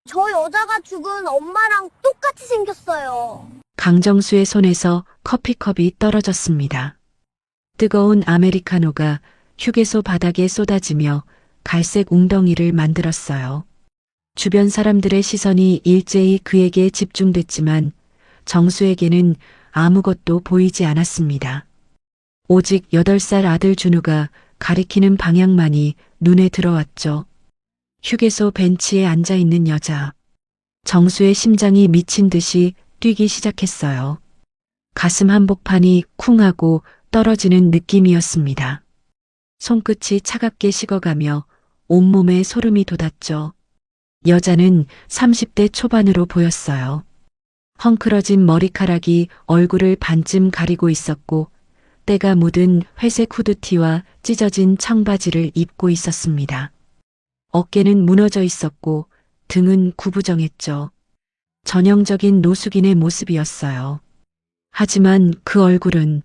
저 여자가 죽은 엄마랑 똑같이 생겼어요. 강정수의 손에서 커피컵이 떨어졌습니다. 뜨거운 아메리카노가 휴게소 바닥에 쏟아지며 갈색 웅덩이를 만들었어요. 주변 사람들의 시선이 일제히 그에게 집중됐지만 정수에게는 아무것도 보이지 않았습니다. 오직 8살 아들 준우가 가리키는 방향만이 눈에 들어왔죠. 휴게소 벤치에 앉아 있는 여자. 정수의 심장이 미친 듯이 뛰기 시작했어요. 가슴 한복판이 쿵 하고 떨어지는 느낌이었습니다. 손끝이 차갑게 식어가며 온몸에 소름이 돋았죠. 여자는 30대 초반으로 보였어요. 헝클어진 머리카락이 얼굴을 반쯤 가리고 있었고 때가 묻은 회색 후드티와 찢어진 청바지를 입고 있었습니다. 어깨는 무너져 있었고 등은 구부정했죠. 전형적인 노숙인의 모습이었어요. 하지만 그 얼굴은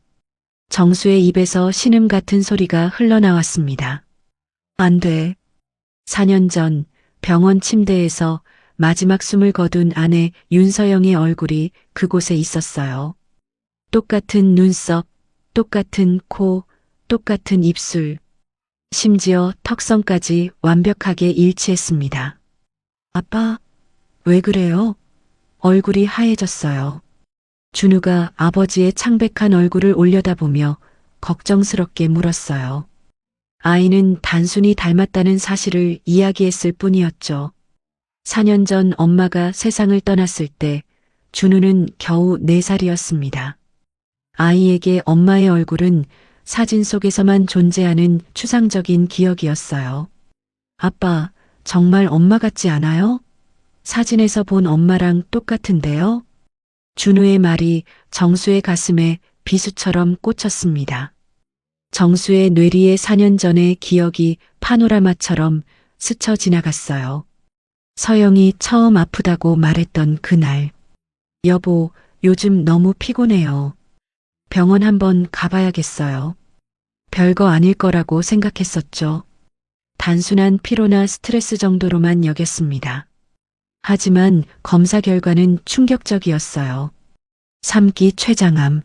정수의 입에서 신음 같은 소리가 흘러나왔습니다. 안 돼. 4년 전 병원 침대에서 마지막 숨을 거둔 아내 윤서영의 얼굴이 그곳에 있었어요. 똑같은 눈썹, 똑같은 코, 똑같은 입술, 심지어 턱선까지 완벽하게 일치했습니다. 아빠, 왜 그래요? 얼굴이 하얘졌어요. 준우가 아버지의 창백한 얼굴을 올려다보며 걱정스럽게 물었어요. 아이는 단순히 닮았다는 사실을 이야기했을 뿐이었죠. 4년 전 엄마가 세상을 떠났을 때 준우는 겨우 4살이었습니다. 아이에게 엄마의 얼굴은 사진 속에서만 존재하는 추상적인 기억이었어요. 아빠, 정말 엄마 같지 않아요? 사진에서 본 엄마랑 똑같은데요? 준우의 말이 정수의 가슴에 비수처럼 꽂혔습니다. 정수의 뇌리에 4년 전의 기억이 파노라마처럼 스쳐 지나갔어요. 서영이 처음 아프다고 말했던 그날. 여보, 요즘 너무 피곤해요. 병원 한번 가봐야겠어요. 별거 아닐 거라고 생각했었죠. 단순한 피로나 스트레스 정도로만 여겼습니다. 하지만 검사 결과는 충격적이었어요. 3기 췌장암.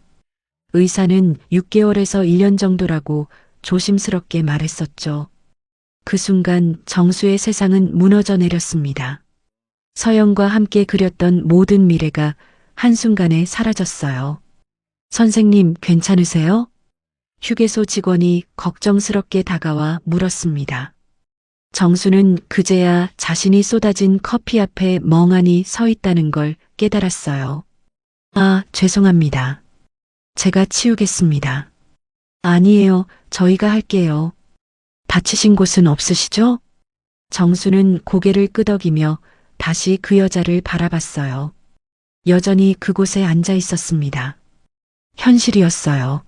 의사는 6개월에서 1년 정도라고 조심스럽게 말했었죠. 그 순간 정수의 세상은 무너져 내렸습니다. 서영과 함께 그렸던 모든 미래가 한순간에 사라졌어요. 선생님, 괜찮으세요? 휴게소 직원이 걱정스럽게 다가와 물었습니다. 정수는 그제야 자신이 쏟아진 커피 앞에 멍하니 서 있다는 걸 깨달았어요. 아, 죄송합니다. 제가 치우겠습니다. 아니에요, 저희가 할게요. 다치신 곳은 없으시죠? 정수는 고개를 끄덕이며 다시 그 여자를 바라봤어요. 여전히 그곳에 앉아 있었습니다. 현실이었어요.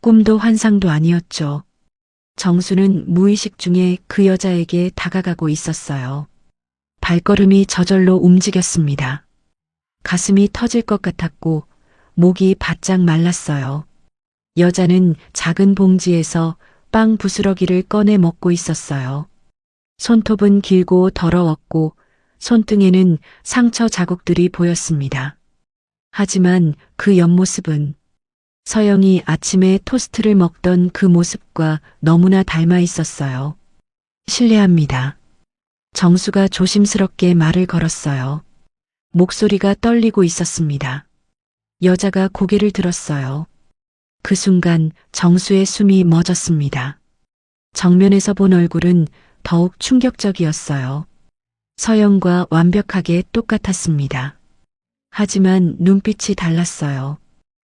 꿈도 환상도 아니었죠. 정수는 무의식 중에 그 여자에게 다가가고 있었어요. 발걸음이 저절로 움직였습니다. 가슴이 터질 것 같았고 목이 바짝 말랐어요. 여자는 작은 봉지에서 빵 부스러기를 꺼내 먹고 있었어요. 손톱은 길고 더러웠고 손등에는 상처 자국들이 보였습니다. 하지만 그 옆모습은 서영이 아침에 토스트를 먹던 그 모습과 너무나 닮아 있었어요. 실례합니다. 정수가 조심스럽게 말을 걸었어요. 목소리가 떨리고 있었습니다. 여자가 고개를 들었어요. 그 순간 정수의 숨이 멎었습니다. 정면에서 본 얼굴은 더욱 충격적이었어요. 서영과 완벽하게 똑같았습니다. 하지만 눈빛이 달랐어요.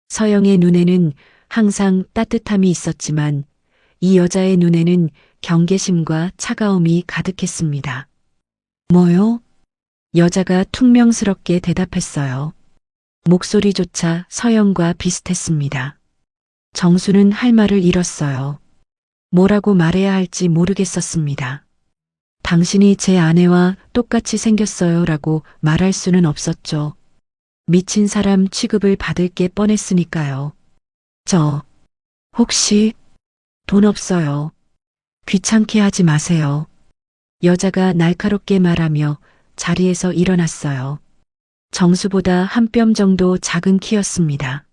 서영의 눈에는 항상 따뜻함이 있었지만 이 여자의 눈에는 경계심과 차가움이 가득했습니다. 뭐요? 여자가 퉁명스럽게 대답했어요. 목소리조차 서영과 비슷했습니다. 정수는 할 말을 잃었어요. 뭐라고 말해야 할지 모르겠었습니다. 당신이 제 아내와 똑같이 생겼어요 라고 말할 수는 없었죠. 미친 사람 취급을 받을 게 뻔했으니까요. 혹시 돈 없어요. 귀찮게 하지 마세요. 여자가 날카롭게 말하며 자리에서 일어났어요. 정수보다 한 뼘 정도 작은 키였습니다.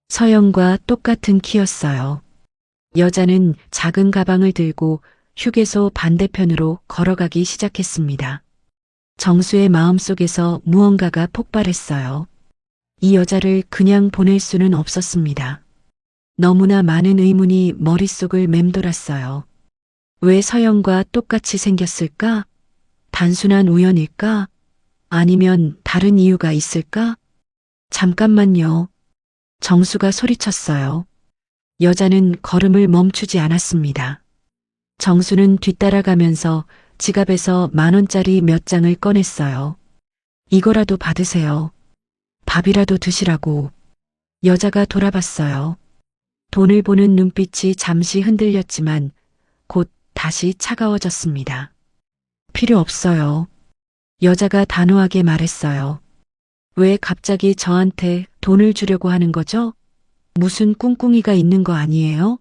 서영과 똑같은 키였어요. 여자는 작은 가방을 들고 휴게소 반대편으로 걸어가기 시작했습니다. 정수의 마음속에서 무언가가 폭발했어요. 이 여자를 그냥 보낼 수는 없었습니다. 너무나 많은 의문이 머릿속을 맴돌았어요. 왜 서영과 똑같이 생겼을까? 단순한 우연일까? 아니면 다른 이유가 있을까? 잠깐만요. 정수가 소리쳤어요. 여자는 걸음을 멈추지 않았습니다. 정수는 뒤따라가면서 지갑에서 10,000원짜리 몇 장을 꺼냈어요. 이거라도 받으세요. 밥이라도 드시라고. 여자가 돌아봤어요. 돈을 보는 눈빛이 잠시 흔들렸지만 곧 다시 차가워졌습니다. 필요 없어요. 여자가 단호하게 말했어요. 왜 갑자기 저한테 돈을 주려고 하는 거죠? 무슨 꿍꿍이가 있는 거 아니에요?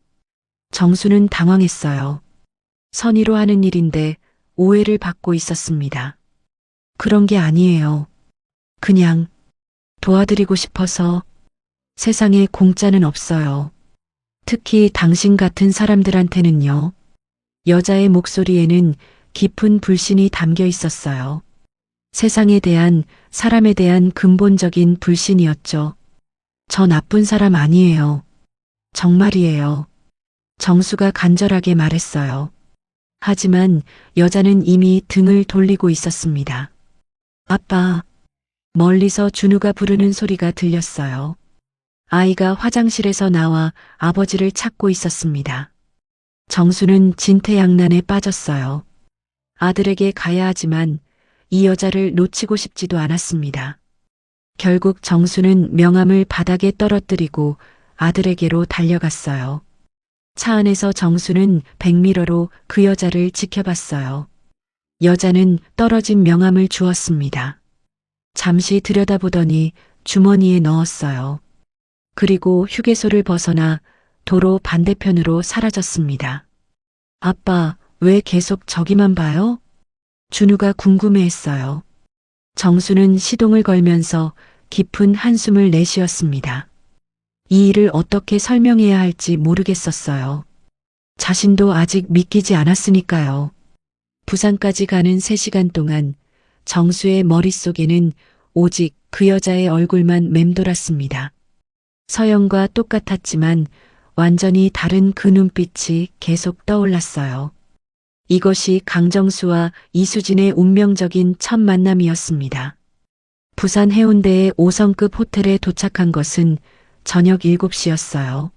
정수는 당황했어요. 선의로 하는 일인데 오해를 받고 있었습니다. 그런 게 아니에요. 그냥 도와드리고 싶어서. 세상에 공짜는 없어요. 특히 당신 같은 사람들한테는요. 여자의 목소리에는 깊은 불신이 담겨 있었어요. 세상에 대한, 사람에 대한 근본적인 불신이었죠. 저 나쁜 사람 아니에요. 정말이에요. 정수가 간절하게 말했어요. 하지만 여자는 이미 등을 돌리고 있었습니다. 아빠. 멀리서 준우가 부르는 소리가 들렸어요. 아이가 화장실에서 나와 아버지를 찾고 있었습니다. 정수는 진퇴양난에 빠졌어요. 아들에게 가야 하지만 이 여자를 놓치고 싶지도 않았습니다. 결국 정수는 명함을 바닥에 떨어뜨리고 아들에게로 달려갔어요. 차 안에서 정수는 백미러로 그 여자를 지켜봤어요. 여자는 떨어진 명함을 주었습니다. 잠시 들여다보더니 주머니에 넣었어요. 그리고 휴게소를 벗어나 도로 반대편으로 사라졌습니다. 아빠, 왜 계속 저기만 봐요? 준우가 궁금해했어요. 정수는 시동을 걸면서 깊은 한숨을 내쉬었습니다. 이 일을 어떻게 설명해야 할지 모르겠었어요. 자신도 아직 믿기지 않았으니까요. 부산까지 가는 3시간 동안 정수의 머릿속에는 오직 그 여자의 얼굴만 맴돌았습니다. 서영과 똑같았지만 완전히 다른 그 눈빛이 계속 떠올랐어요. 이것이 강정수와 이수진의 운명적인 첫 만남이었습니다. 부산 해운대의 5성급 호텔에 도착한 것은 저녁 7시였어요.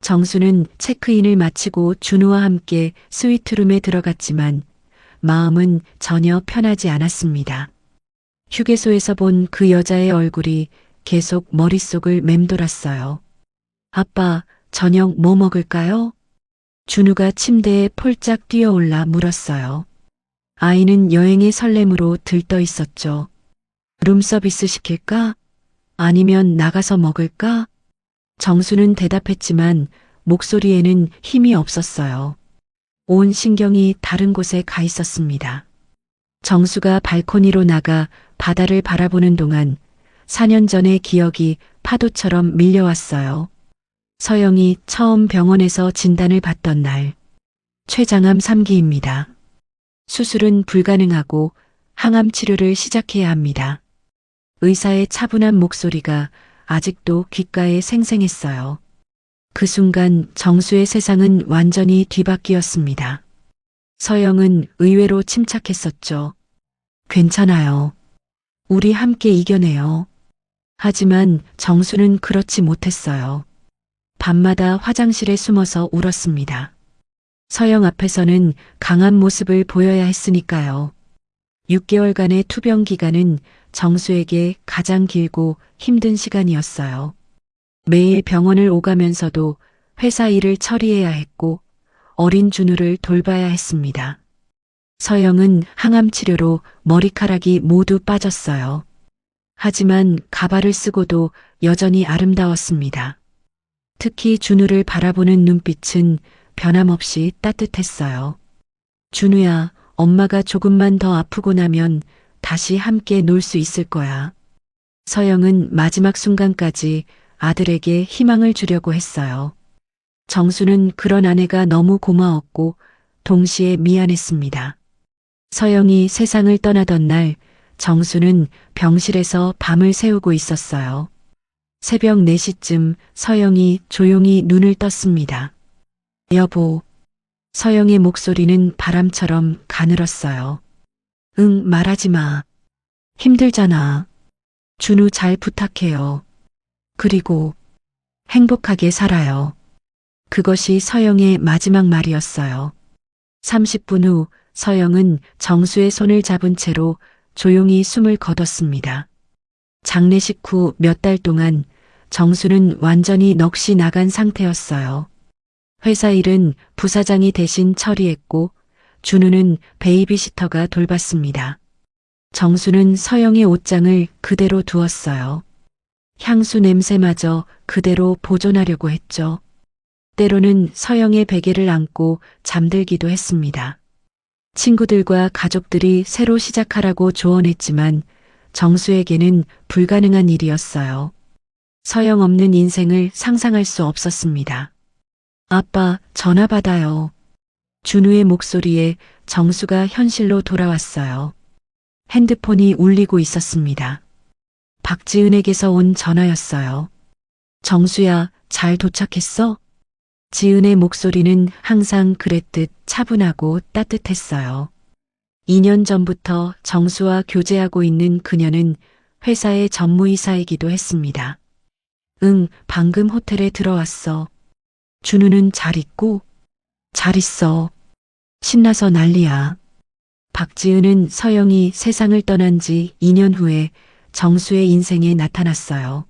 정수는 체크인을 마치고 준우와 함께 스위트룸에 들어갔지만 마음은 전혀 편하지 않았습니다. 휴게소에서 본 그 여자의 얼굴이 계속 머릿속을 맴돌았어요. 아빠, 저녁 뭐 먹을까요? 준우가 침대에 폴짝 뛰어올라 물었어요. 아이는 여행의 설렘으로 들떠 있었죠. 룸서비스 시킬까? 아니면 나가서 먹을까? 정수는 대답했지만 목소리에는 힘이 없었어요. 온 신경이 다른 곳에 가 있었습니다. 정수가 발코니로 나가 바다를 바라보는 동안 4년 전의 기억이 파도처럼 밀려왔어요. 서영이 처음 병원에서 진단을 받던 날. 췌장암 3기입니다. 수술은 불가능하고 항암 치료를 시작해야 합니다. 의사의 차분한 목소리가 아직도 귓가에 생생했어요. 그 순간 정수의 세상은 완전히 뒤바뀌었습니다. 서영은 의외로 침착했었죠. 괜찮아요. 우리 함께 이겨내요. 하지만 정수는 그렇지 못했어요. 밤마다 화장실에 숨어서 울었습니다. 서영 앞에서는 강한 모습을 보여야 했으니까요. 6개월간의 투병 기간은 정수에게 가장 길고 힘든 시간이었어요. 매일 병원을 오가면서도 회사 일을 처리해야 했고 어린 준우를 돌봐야 했습니다. 서영은 항암 치료로 머리카락이 모두 빠졌어요. 하지만 가발을 쓰고도 여전히 아름다웠습니다. 특히 준우를 바라보는 눈빛은 변함없이 따뜻했어요. 준우야, 엄마가 조금만 더 아프고 나면 다시 함께 놀 수 있을 거야. 서영은 마지막 순간까지 아들에게 희망을 주려고 했어요. 정수는 그런 아내가 너무 고마웠고 동시에 미안했습니다. 서영이 세상을 떠나던 날 정수는 병실에서 밤을 새우고 있었어요. 새벽 4시쯤 서영이 조용히 눈을 떴습니다. 여보. 서영의 목소리는 바람처럼 가늘었어요. 응, 말하지 마. 힘들잖아. 준우 잘 부탁해요. 그리고 행복하게 살아요. 그것이 서영의 마지막 말이었어요. 30분 후 서영은 정수의 손을 잡은 채로 조용히 숨을 거뒀습니다. 장례식 후 몇 달 동안 정수는 완전히 넋이 나간 상태였어요. 회사 일은 부사장이 대신 처리했고 준우는 베이비시터가 돌봤습니다. 정수는 서영의 옷장을 그대로 두었어요. 향수 냄새마저 그대로 보존하려고 했죠. 때로는 서영의 베개를 안고 잠들기도 했습니다. 친구들과 가족들이 새로 시작하라고 조언했지만 정수에게는 불가능한 일이었어요. 서영 없는 인생을 상상할 수 없었습니다. 아빠, 전화 받아요. 준우의 목소리에 정수가 현실로 돌아왔어요. 핸드폰이 울리고 있었습니다. 박지은에게서 온 전화였어요. 정수야, 잘 도착했어? 지은의 목소리는 항상 그랬듯 차분하고 따뜻했어요. 2년 전부터 정수와 교제하고 있는 그녀는 회사의 전무이사이기도 했습니다. 응, 방금 호텔에 들어왔어. 준우는 잘 있고? 잘 있어. 신나서 난리야. 박지은은 서영이 세상을 떠난 지 2년 후에 정수의 인생에 나타났어요.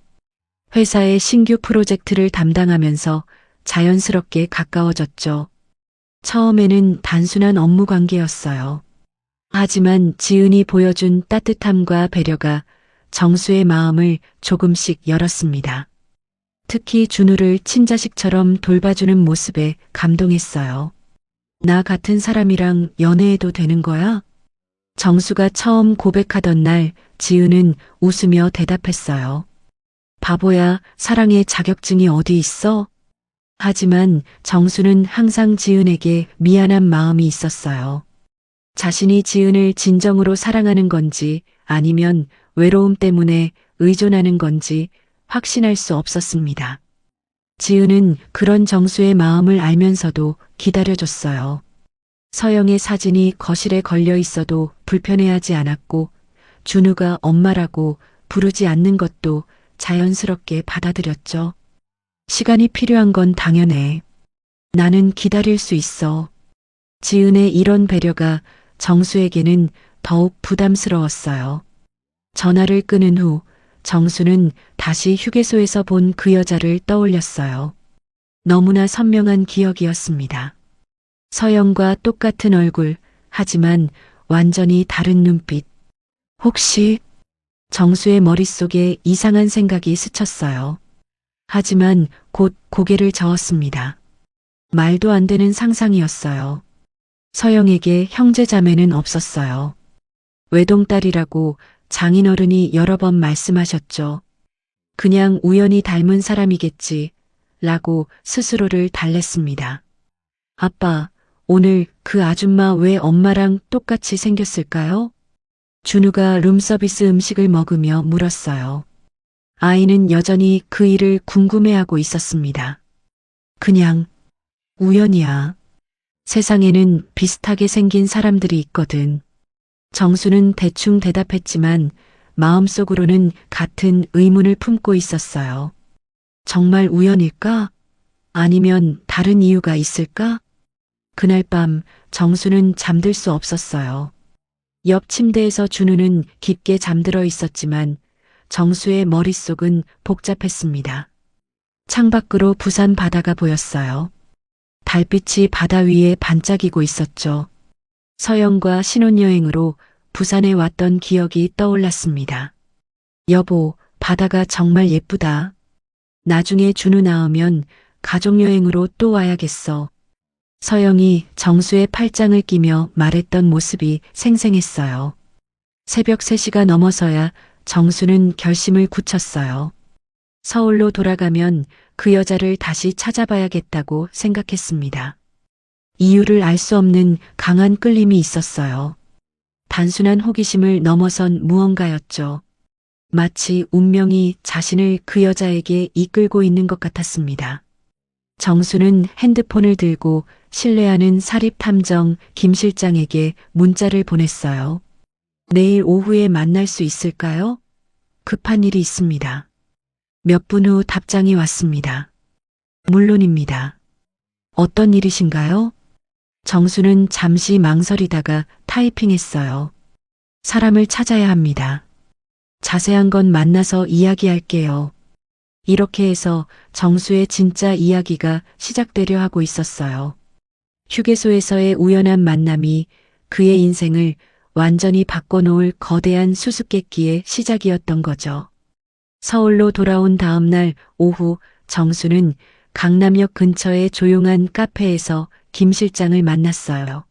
회사의 신규 프로젝트를 담당하면서 자연스럽게 가까워졌죠. 처음에는 단순한 업무 관계였어요. 하지만 지은이 보여준 따뜻함과 배려가 정수의 마음을 조금씩 열었습니다. 특히 준우를 친자식처럼 돌봐주는 모습에 감동했어요. 나 같은 사람이랑 연애해도 되는 거야? 정수가 처음 고백하던 날 지은은 웃으며 대답했어요. 바보야, 사랑의 자격증이 어디 있어? 하지만 정수는 항상 지은에게 미안한 마음이 있었어요. 자신이 지은을 진정으로 사랑하는 건지 아니면 외로움 때문에 의존하는 건지 확신할 수 없었습니다. 지은은 그런 정수의 마음을 알면서도 기다려줬어요. 서영의 사진이 거실에 걸려 있어도 불편해하지 않았고 준우가 엄마라고 부르지 않는 것도 자연스럽게 받아들였죠. 시간이 필요한 건 당연해. 나는 기다릴 수 있어. 지은의 이런 배려가 정수에게는 더욱 부담스러웠어요. 전화를 끊은 후 정수는 다시 휴게소에서 본 그 여자를 떠올렸어요. 너무나 선명한 기억이었습니다. 서영과 똑같은 얼굴, 하지만 완전히 다른 눈빛. 혹시 정수의 머릿속에 이상한 생각이 스쳤어요. 하지만 곧 고개를 저었습니다. 말도 안 되는 상상이었어요. 서영에게 형제자매는 없었어요. 외동딸이라고 장인어른이 여러 번 말씀하셨죠. 그냥 우연히 닮은 사람이겠지, 라고 스스로를 달랬습니다. 아빠, 오늘 그 아줌마 왜 엄마랑 똑같이 생겼을까요? 준우가 룸서비스 음식을 먹으며 물었어요. 아이는 여전히 그 일을 궁금해하고 있었습니다. 그냥 우연이야. 세상에는 비슷하게 생긴 사람들이 있거든. 정수는 대충 대답했지만 마음속으로는 같은 의문을 품고 있었어요. 정말 우연일까? 아니면 다른 이유가 있을까? 그날 밤 정수는 잠들 수 없었어요. 옆 침대에서 준우는 깊게 잠들어 있었지만 정수의 머릿속은 복잡했습니다. 창밖으로 부산 바다가 보였어요. 달빛이 바다 위에 반짝이고 있었죠. 서영과 신혼여행으로 부산에 왔던 기억이 떠올랐습니다. 여보, 바다가 정말 예쁘다. 나중에 준우 낳으면 가족여행으로 또 와야겠어. 서영이 정수의 팔짱을 끼며 말했던 모습이 생생했어요. 새벽 3시가 넘어서야 정수는 결심을 굳혔어요. 서울로 돌아가면 그 여자를 다시 찾아봐야겠다고 생각했습니다. 이유를 알 수 없는 강한 끌림이 있었어요. 단순한 호기심을 넘어선 무언가였죠. 마치 운명이 자신을 그 여자에게 이끌고 있는 것 같았습니다. 정수는 핸드폰을 들고 신뢰하는 사립탐정 김 실장에게 문자를 보냈어요. 내일 오후에 만날 수 있을까요? 급한 일이 있습니다. 몇 분 후 답장이 왔습니다. 물론입니다. 어떤 일이신가요? 정수는 잠시 망설이다가 타이핑했어요. 사람을 찾아야 합니다. 자세한 건 만나서 이야기할게요. 이렇게 해서 정수의 진짜 이야기가 시작되려 하고 있었어요. 휴게소에서의 우연한 만남이 그의 인생을 완전히 바꿔놓을 거대한 수수께끼의 시작이었던 거죠. 서울로 돌아온 다음 날 오후 정수는 강남역 근처의 조용한 카페에서 김 실장을 만났어요.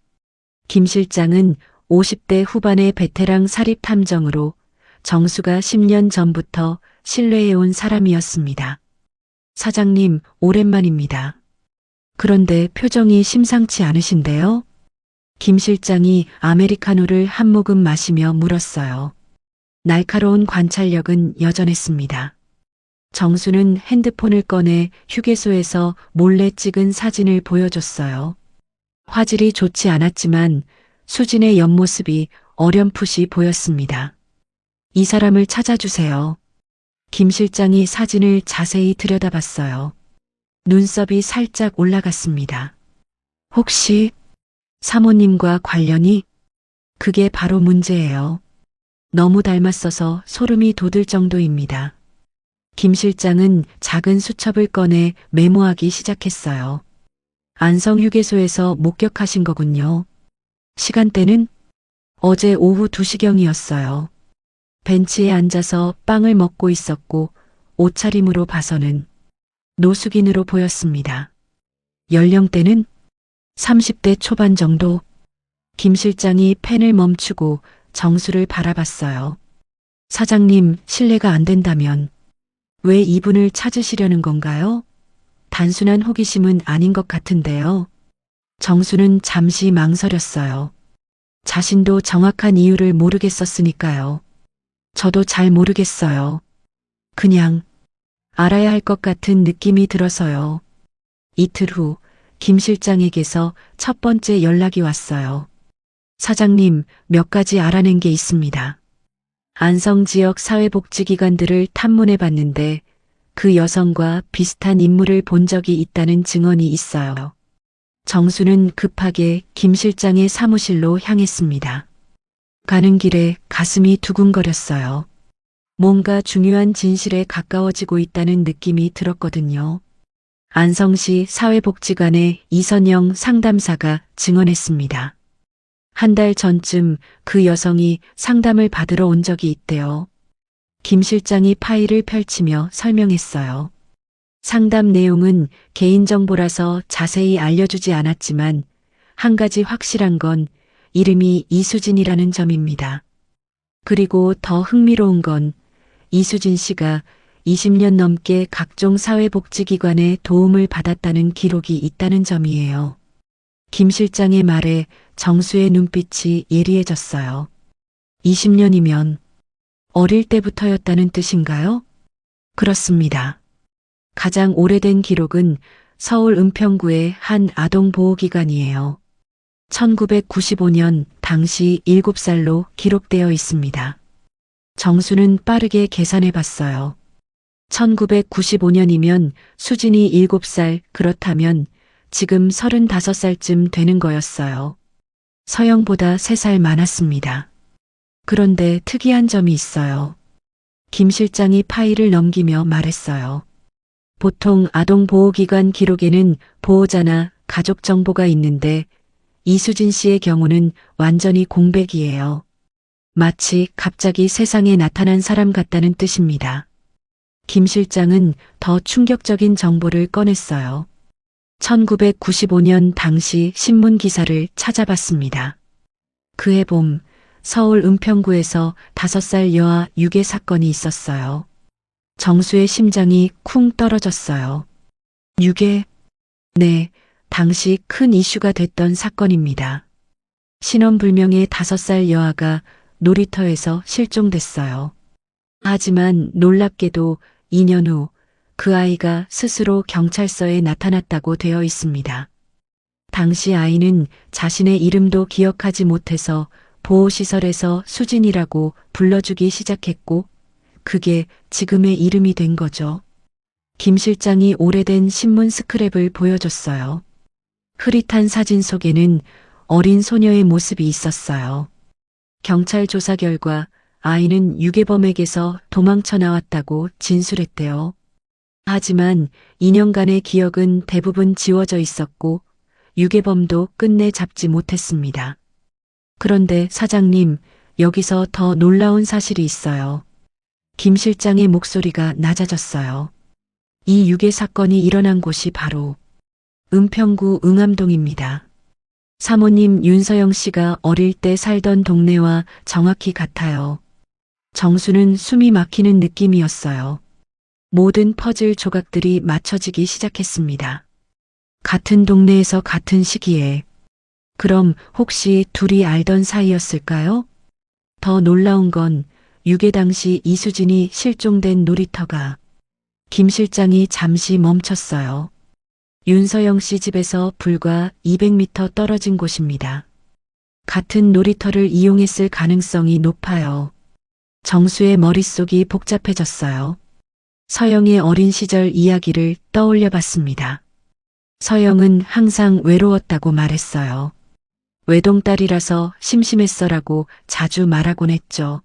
김 실장은 50대 후반의 베테랑 사립탐정으로 정수가 10년 전부터 신뢰해온 사람이었습니다. 사장님, 오랜만입니다. 그런데 표정이 심상치 않으신데요? 김 실장이 아메리카노를 한 모금 마시며 물었어요. 날카로운 관찰력은 여전했습니다. 정수는 핸드폰을 꺼내 휴게소에서 몰래 찍은 사진을 보여줬어요. 화질이 좋지 않았지만 수진의 옆모습이 어렴풋이 보였습니다. 이 사람을 찾아주세요. 김 실장이 사진을 자세히 들여다봤어요. 눈썹이 살짝 올라갔습니다. 혹시 사모님과 관련이? 그게 바로 문제예요. 너무 닮았어서 소름이 돋을 정도입니다. 김 실장은 작은 수첩을 꺼내 메모하기 시작했어요. 안성 휴게소에서 목격하신 거군요. 시간대는 어제 오후 2시경이었어요. 벤치에 앉아서 빵을 먹고 있었고 옷차림으로 봐서는 노숙인으로 보였습니다. 연령대는 30대 초반 정도. 김 실장이 펜을 멈추고 정수를 바라봤어요. 사장님, 실례가 안 된다면 왜 이분을 찾으시려는 건가요? 단순한 호기심은 아닌 것 같은데요. 정수는 잠시 망설였어요. 자신도 정확한 이유를 모르겠었으니까요. 저도 잘 모르겠어요. 그냥 알아야 할 것 같은 느낌이 들어서요. 이틀 후 김 실장에게서 첫 번째 연락이 왔어요. 사장님, 몇 가지 알아낸 게 있습니다. 안성 지역 사회복지기관들을 탐문해 봤는데 그 여성과 비슷한 인물을 본 적이 있다는 증언이 있어요. 정수는 급하게 김 실장의 사무실로 향했습니다. 가는 길에 가슴이 두근거렸어요. 뭔가 중요한 진실에 가까워지고 있다는 느낌이 들었거든요. 안성시 사회복지관의 이선영 상담사가 증언했습니다. 한 달 전쯤 그 여성이 상담을 받으러 온 적이 있대요. 김 실장이 파일을 펼치며 설명했어요. 상담 내용은 개인정보라서 자세히 알려주지 않았지만 한 가지 확실한 건 이름이 이수진이라는 점입니다. 그리고 더 흥미로운 건 이수진 씨가 20년 넘게 각종 사회복지기관의 도움을 받았다는 기록이 있다는 점이에요. 김 실장의 말에 정수의 눈빛이 예리해졌어요. 20년이면 어릴 때부터였다는 뜻인가요? 그렇습니다. 가장 오래된 기록은 서울 은평구의 한 아동보호기관이에요. 1995년 당시 7살로 기록되어 있습니다. 정수는 빠르게 계산해 봤어요. 1995년이면 수진이 7살, 그렇다면 지금 35살쯤 되는 거였어요. 서영보다 3살 많았습니다. 그런데 특이한 점이 있어요. 김 실장이 파일을 넘기며 말했어요. 보통 아동보호기관 기록에는 보호자나 가족 정보가 있는데 이수진 씨의 경우는 완전히 공백이에요. 마치 갑자기 세상에 나타난 사람 같다는 뜻입니다. 김 실장은 더 충격적인 정보를 꺼냈어요. 1995년 당시 신문 기사를 찾아봤습니다. 그해 봄 서울 은평구에서 5살 여아 유괴 사건이 있었어요. 정수의 심장이 쿵 떨어졌어요. 유괴? 네, 당시 큰 이슈가 됐던 사건입니다. 신원불명의 5살 여아가 놀이터에서 실종됐어요. 하지만 놀랍게도 2년 후 그 아이가 스스로 경찰서에 나타났다고 되어 있습니다. 당시 아이는 자신의 이름도 기억하지 못해서 보호시설에서 수진이라고 불러주기 시작했고 그게 지금의 이름이 된 거죠. 김 실장이 오래된 신문 스크랩을 보여줬어요. 흐릿한 사진 속에는 어린 소녀의 모습이 있었어요. 경찰 조사 결과 아이는 유괴범에게서 도망쳐 나왔다고 진술했대요. 하지만 2년간의 기억은 대부분 지워져 있었고 유괴범도 끝내 잡지 못했습니다. 그런데 사장님, 여기서 더 놀라운 사실이 있어요. 김 실장의 목소리가 낮아졌어요. 이 유괴 사건이 일어난 곳이 바로 은평구 응암동입니다. 사모님 윤서영 씨가 어릴 때 살던 동네와 정확히 같아요. 정수는 숨이 막히는 느낌이었어요. 모든 퍼즐 조각들이 맞춰지기 시작했습니다. 같은 동네에서 같은 시기에. 그럼 혹시 둘이 알던 사이였을까요? 더 놀라운 건 유괴 당시 이수진이 실종된 놀이터가 김 실장이 잠시 멈췄어요. 윤서영 씨 집에서 불과 200m 떨어진 곳입니다. 같은 놀이터를 이용했을 가능성이 높아요. 정수의 머릿속이 복잡해졌어요. 서영의 어린 시절 이야기를 떠올려 봤습니다. 서영은 항상 외로웠다고 말했어요. 외동딸이라서 심심했어라고 자주 말하곤 했죠.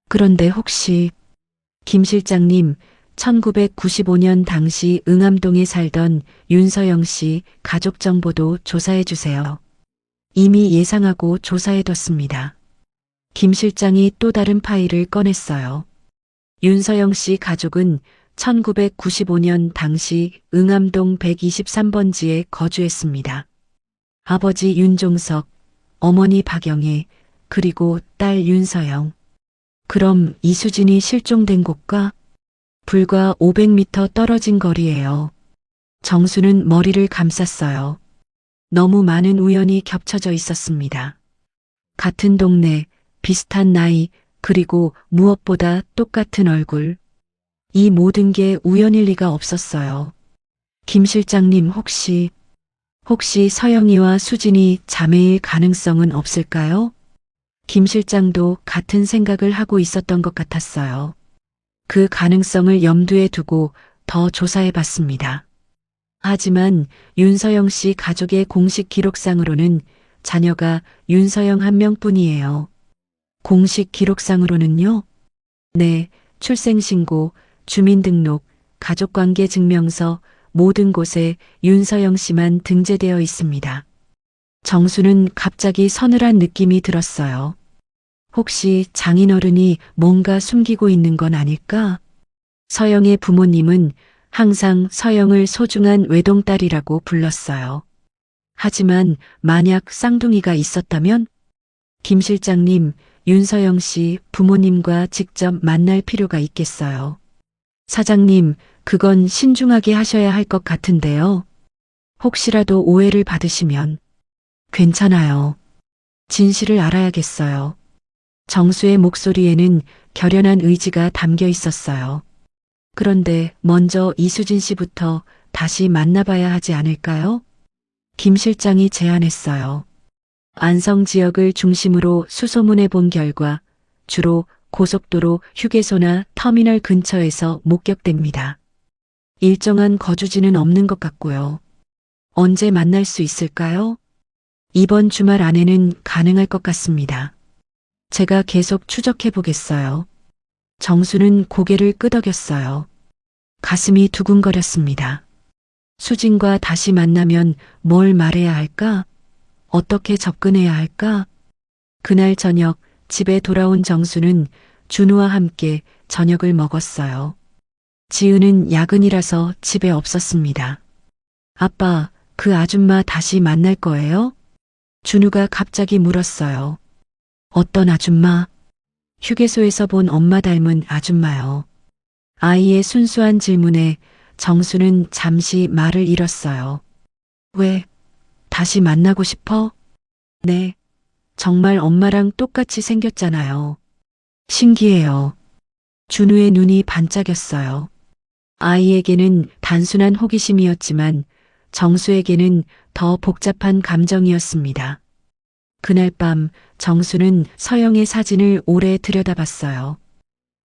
그런데 혹시 김 실장님 1995년 당시 응암동에 살던 윤서영 씨 가족 정보도 조사해 주세요. 이미 예상하고 조사해뒀습니다. 김 실장이 또 다른 파일을 꺼냈어요. 윤서영 씨 가족은 1995년 당시 응암동 123번지에 거주했습니다. 아버지 윤종석, 어머니 박영애, 그리고 딸 윤서영. 그럼 이수진이 실종된 곳과 불과 500m 떨어진 거리예요. 정수는 머리를 감쌌어요. 너무 많은 우연이 겹쳐져 있었습니다. 같은 동네, 비슷한 나이, 그리고 무엇보다 똑같은 얼굴. 이 모든 게 우연일 리가 없었어요. 김 실장님 혹시 서영이와 수진이 자매일 가능성은 없을까요? 김 실장도 같은 생각을 하고 있었던 것 같았어요. 그 가능성을 염두에 두고 더 조사해 봤습니다. 하지만 윤서영 씨 가족의 공식 기록상으로는 자녀가 윤서영 한 명뿐이에요. 공식 기록상으로는요? 네, 출생신고, 주민등록, 가족관계 증명서, 모든 곳에 윤서영 씨만 등재되어 있습니다. 정수는 갑자기 서늘한 느낌이 들었어요. 혹시 장인어른이 뭔가 숨기고 있는 건 아닐까? 서영의 부모님은 항상 서영을 소중한 외동딸이라고 불렀어요. 하지만 만약 쌍둥이가 있었다면? 김 실장님, 윤서영 씨 부모님과 직접 만날 필요가 있겠어요. 사장님, 그건 신중하게 하셔야 할 것 같은데요. 혹시라도 오해를 받으시면. 괜찮아요. 진실을 알아야겠어요. 정수의 목소리에는 결연한 의지가 담겨 있었어요. 그런데 먼저 이수진 씨부터 다시 만나봐야 하지 않을까요? 김 실장이 제안했어요. 안성 지역을 중심으로 수소문해 본 결과 주로 고속도로 휴게소나 터미널 근처에서 목격됩니다. 일정한 거주지는 없는 것 같고요. 언제 만날 수 있을까요? 이번 주말 안에는 가능할 것 같습니다. 제가 계속 추적해 보겠어요. 정수는 고개를 끄덕였어요. 가슴이 두근거렸습니다. 수진과 다시 만나면 뭘 말해야 할까? 어떻게 접근해야 할까? 그날 저녁 집에 돌아온 정수는 준우와 함께 저녁을 먹었어요. 지은은 야근이라서 집에 없었습니다. 아빠, 그 아줌마 다시 만날 거예요? 준우가 갑자기 물었어요. 어떤 아줌마? 휴게소에서 본 엄마 닮은 아줌마요. 아이의 순수한 질문에 정수는 잠시 말을 잃었어요. 왜? 다시 만나고 싶어? 네. 정말 엄마랑 똑같이 생겼잖아요. 신기해요. 준우의 눈이 반짝였어요. 아이에게는 단순한 호기심이었지만 정수에게는 더 복잡한 감정이었습니다. 그날 밤 정수는 서영의 사진을 오래 들여다봤어요.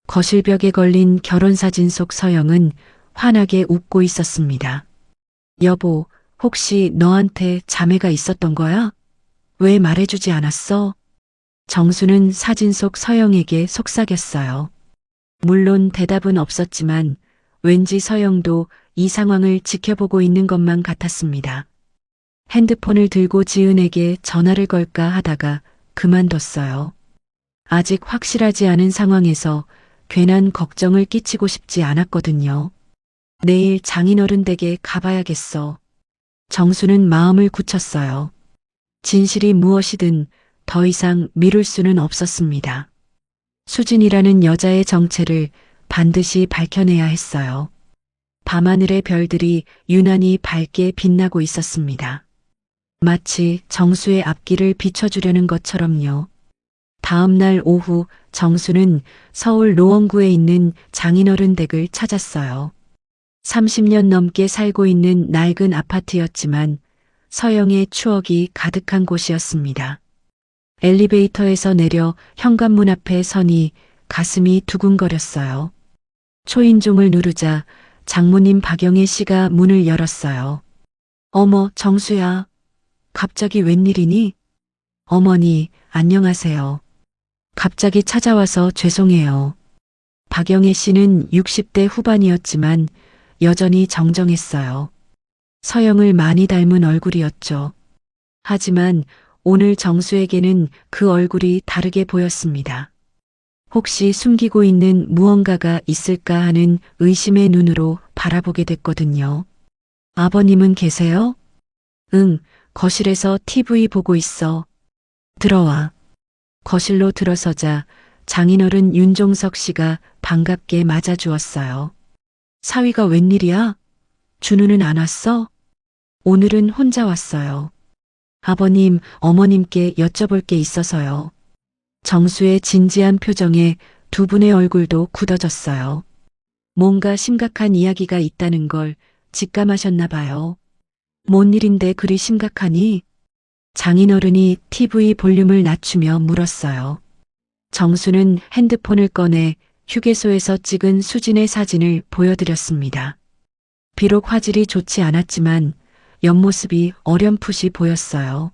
거실벽에 걸린 결혼사진 속 서영은 환하게 웃고 있었습니다. 여보, 혹시 너한테 자매가 있었던 거야? 왜 말해주지 않았어? 정수는 사진 속 서영에게 속삭였어요. 물론 대답은 없었지만 왠지 서영도 이 상황을 지켜보고 있는 것만 같았습니다. 핸드폰을 들고 지은에게 전화를 걸까 하다가 그만뒀어요. 아직 확실하지 않은 상황에서 괜한 걱정을 끼치고 싶지 않았거든요. 내일 장인어른 댁에 가봐야겠어. 정수는 마음을 굳혔어요. 진실이 무엇이든 더 이상 미룰 수는 없었습니다. 수진이라는 여자의 정체를 반드시 밝혀내야 했어요. 밤하늘의 별들이 유난히 밝게 빛나고 있었습니다. 마치 정수의 앞길을 비춰주려는 것처럼요. 다음 날 오후 정수는 서울 노원구에 있는 장인어른 댁을 찾았어요. 30년 넘게 살고 있는 낡은 아파트였지만 서영의 추억이 가득한 곳이었습니다. 엘리베이터에서 내려 현관문 앞에 서니 가슴이 두근거렸어요. 초인종을 누르자 장모님 박영애 씨가 문을 열었어요. 어머, 정수야. 갑자기 웬일이니? 어머니, 안녕하세요. 갑자기 찾아와서 죄송해요. 박영애 씨는 60대 후반이었지만 여전히 정정했어요. 서영을 많이 닮은 얼굴이었죠. 하지만 오늘 정수에게는 그 얼굴이 다르게 보였습니다. 혹시 숨기고 있는 무언가가 있을까 하는 의심의 눈으로 바라보게 됐거든요. 아버님은 계세요? 응, 거실에서 TV 보고 있어. 들어와. 거실로 들어서자 장인어른 윤종석 씨가 반갑게 맞아주었어요. 사위가 웬일이야? 준우는 안 왔어? 오늘은 혼자 왔어요. 아버님, 어머님께 여쭤볼 게 있어서요. 정수의 진지한 표정에 두 분의 얼굴도 굳어졌어요. 뭔가 심각한 이야기가 있다는 걸 직감하셨나 봐요. 뭔 일인데 그리 심각하니? 장인어른이 TV 볼륨을 낮추며 물었어요. 정수는 핸드폰을 꺼내 휴게소에서 찍은 수진의 사진을 보여드렸습니다. 비록 화질이 좋지 않았지만 옆모습이 어렴풋이 보였어요.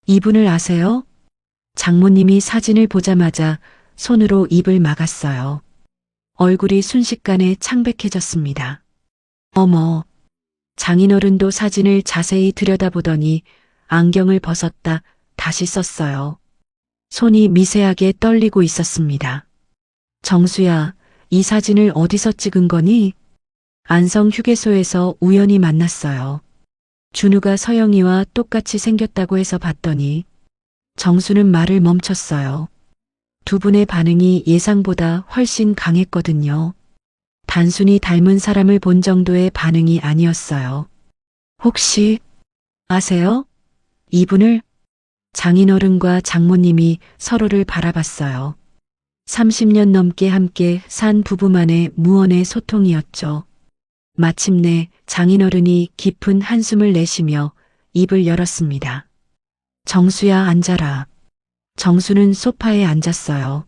이분을 아세요? 장모님이 사진을 보자마자 손으로 입을 막았어요. 얼굴이 순식간에 창백해졌습니다. 어머. 장인어른도 사진을 자세히 들여다보더니 안경을 벗었다 다시 썼어요. 손이 미세하게 떨리고 있었습니다. 정수야, 이 사진을 어디서 찍은 거니? 안성 휴게소에서 우연히 만났어요. 준우가 서영이와 똑같이 생겼다고 해서 봤더니 정수는 말을 멈췄어요. 두 분의 반응이 예상보다 훨씬 강했거든요. 단순히 닮은 사람을 본 정도의 반응이 아니었어요. 혹시 아세요? 이분을? 장인어른과 장모님이 서로를 바라봤어요. 30년 넘게 함께 산 부부만의 무언의 소통이었죠. 마침내 장인어른이 깊은 한숨을 내쉬며 입을 열었습니다. 정수야, 앉아라. 정수는 소파에 앉았어요.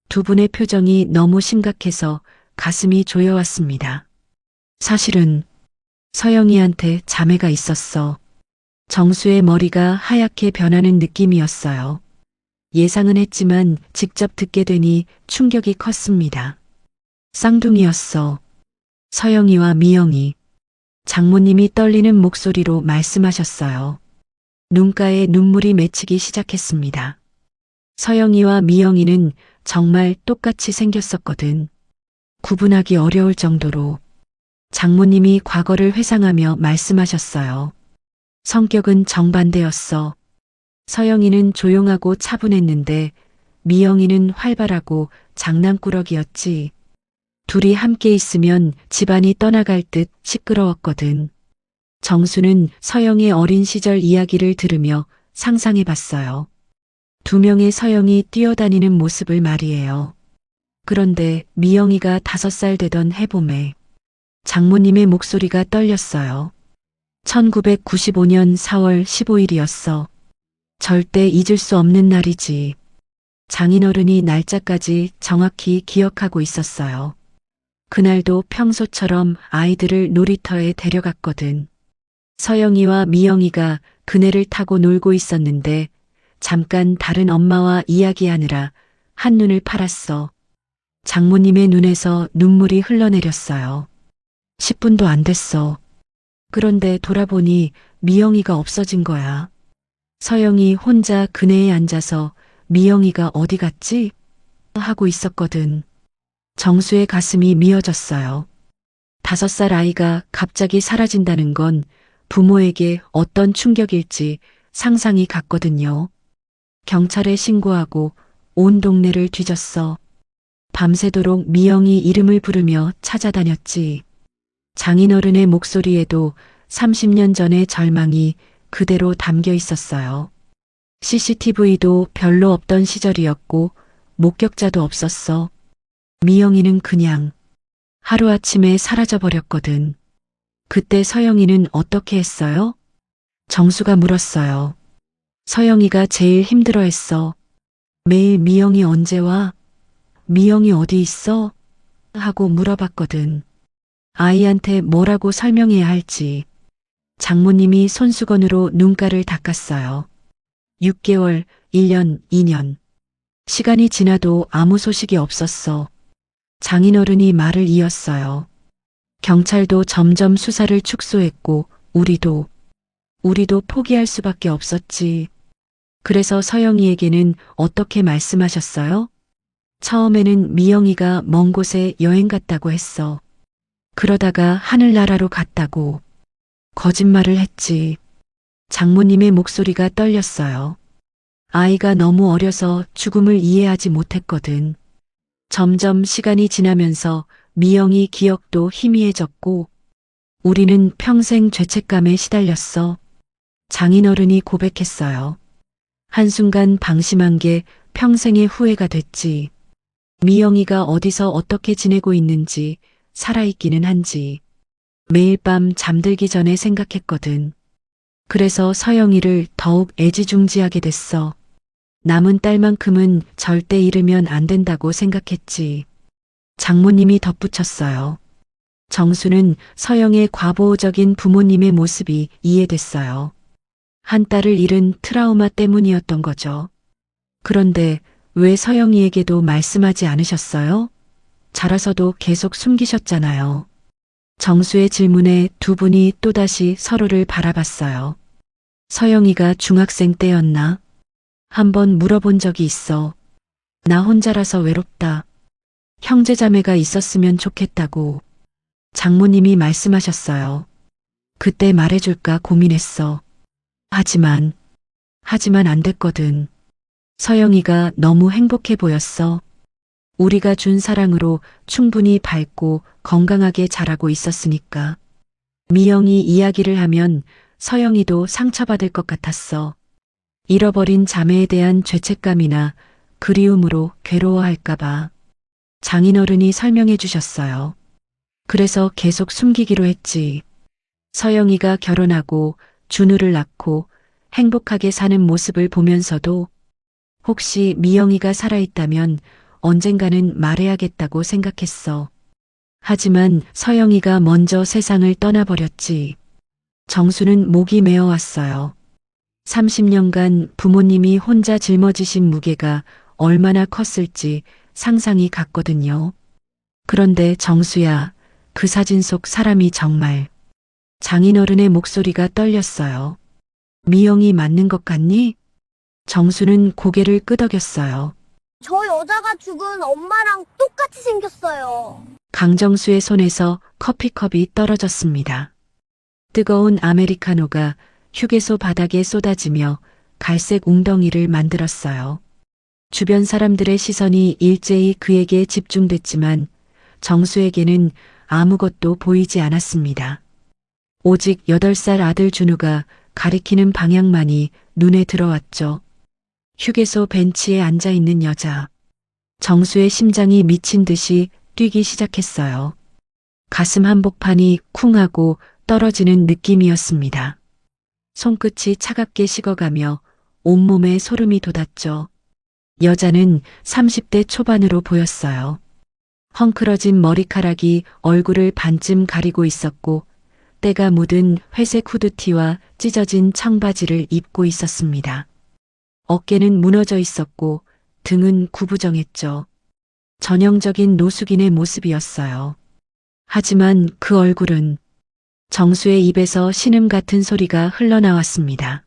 두 분의 표정이 너무 심각해서 가슴이 조여왔습니다. 사실은 서영이한테 자매가 있었어. 정수의 머리가 하얗게 변하는 느낌이었어요. 예상은 했지만 직접 듣게 되니 충격이 컸습니다. 쌍둥이였어. 서영이와 미영이. 장모님이 떨리는 목소리로 말씀하셨어요. 눈가에 눈물이 맺히기 시작했습니다. 서영이와 미영이는 정말 똑같이 생겼었거든. 구분하기 어려울 정도로. 장모님이 과거를 회상하며 말씀하셨어요. 성격은 정반대였어. 서영이는 조용하고 차분했는데 미영이는 활발하고 장난꾸러기였지. 둘이 함께 있으면 집안이 떠나갈 듯 시끄러웠거든. 정수는 서영의 어린 시절 이야기를 들으며 상상해 봤어요. 두 명의 서영이 뛰어다니는 모습을 말이에요. 그런데 미영이가 5살 되던 해봄에 장모님의 목소리가 떨렸어요. 1995년 4월 15일이었어. 절대 잊을 수 없는 날이지. 장인어른이 날짜까지 정확히 기억하고 있었어요. 그날도 평소처럼 아이들을 놀이터에 데려갔거든. 서영이와 미영이가 그네를 타고 놀고 있었는데 잠깐 다른 엄마와 이야기하느라 한눈을 팔았어. 장모님의 눈에서 눈물이 흘러내렸어요. 10분도 안 됐어. 그런데 돌아보니 미영이가 없어진 거야. 서영이 혼자 그네에 앉아서 미영이가 어디 갔지? 하고 있었거든. 정수의 가슴이 미어졌어요. 5살 아이가 갑자기 사라진다는 건 부모에게 어떤 충격일지 상상이 갔거든요. 경찰에 신고하고 온 동네를 뒤졌어. 밤새도록 미영이 이름을 부르며 찾아다녔지. 장인어른의 목소리에도 30년 전의 절망이 그대로 담겨 있었어요. CCTV도 별로 없던 시절이었고 목격자도 없었어. 미영이는 그냥 하루아침에 사라져버렸거든. 그때 서영이는 어떻게 했어요? 정수가 물었어요. 서영이가 제일 힘들어했어. 매일 미영이 언제 와? 미영이 어디 있어? 하고 물어봤거든. 아이한테 뭐라고 설명해야 할지. 장모님이 손수건으로 눈가를 닦았어요. 6개월, 1년, 2년. 시간이 지나도 아무 소식이 없었어. 장인어른이 말을 이었어요. 경찰도 점점 수사를 축소했고 우리도 포기할 수밖에 없었지. 그래서 서영이에게는 어떻게 말씀하셨어요? 처음에는 미영이가 먼 곳에 여행 갔다고 했어. 그러다가 하늘나라로 갔다고. 거짓말을 했지. 장모님의 목소리가 떨렸어요. 아이가 너무 어려서 죽음을 이해하지 못했거든. 점점 시간이 지나면서 미영이 기억도 희미해졌고 우리는 평생 죄책감에 시달렸어. 장인어른이 고백했어요. 한순간 방심한 게 평생의 후회가 됐지. 미영이가 어디서 어떻게 지내고 있는지, 살아있기는 한지. 매일 밤 잠들기 전에 생각했거든. 그래서 서영이를 더욱 애지중지하게 됐어. 남은 딸만큼은 절대 잃으면 안 된다고 생각했지. 장모님이 덧붙였어요. 정수는 서영의 과보호적인 부모님의 모습이 이해됐어요. 한 딸을 잃은 트라우마 때문이었던 거죠. 그런데 왜 서영이에게도 말씀하지 않으셨어요? 자라서도 계속 숨기셨잖아요. 정수의 질문에 두 분이 또다시 서로를 바라봤어요. 서영이가 중학생 때였나? 한번 물어본 적이 있어. 나 혼자라서 외롭다. 형제자매가 있었으면 좋겠다고. 장모님이 말씀하셨어요. 그때 말해줄까 고민했어. 하지만 안 됐거든. 서영이가 너무 행복해 보였어. 우리가 준 사랑으로 충분히 밝고 건강하게 자라고 있었으니까. 미영이 이야기를 하면 서영이도 상처받을 것 같았어. 잃어버린 자매에 대한 죄책감이나 그리움으로 괴로워할까봐. 장인어른이 설명해 주셨어요. 그래서 계속 숨기기로 했지. 서영이가 결혼하고 준우를 낳고 행복하게 사는 모습을 보면서도 혹시 미영이가 살아있다면 언젠가는 말해야겠다고 생각했어. 하지만 서영이가 먼저 세상을 떠나버렸지. 정수는 목이 메어왔어요. 30년간 부모님이 혼자 짊어지신 무게가 얼마나 컸을지 상상이 갔거든요. 그런데 정수야, 그 사진 속 사람이 정말. 장인어른의 목소리가 떨렸어요. 미영이 맞는 것 같니? 정수는 고개를 끄덕였어요. 저 여자가 죽은 엄마랑 똑같이 생겼어요. 강정수의 손에서 커피컵이 떨어졌습니다. 뜨거운 아메리카노가 휴게소 바닥에 쏟아지며 갈색 웅덩이를 만들었어요. 주변 사람들의 시선이 일제히 그에게 집중됐지만 정수에게는 아무것도 보이지 않았습니다. 오직 8살 아들 준우가 가리키는 방향만이 눈에 들어왔죠. 휴게소 벤치에 앉아 있는 여자. 정수의 심장이 미친 듯이 뛰기 시작했어요. 가슴 한복판이 쿵 하고 떨어지는 느낌이었습니다. 손끝이 차갑게 식어가며 온몸에 소름이 돋았죠. 여자는 30대 초반으로 보였어요. 헝클어진 머리카락이 얼굴을 반쯤 가리고 있었고 때가 묻은 회색 후드티와 찢어진 청바지를 입고 있었습니다. 어깨는 무너져 있었고 등은 구부정했죠. 전형적인 노숙인의 모습이었어요. 하지만 그 얼굴은 정수의 입에서 신음 같은 소리가 흘러나왔습니다.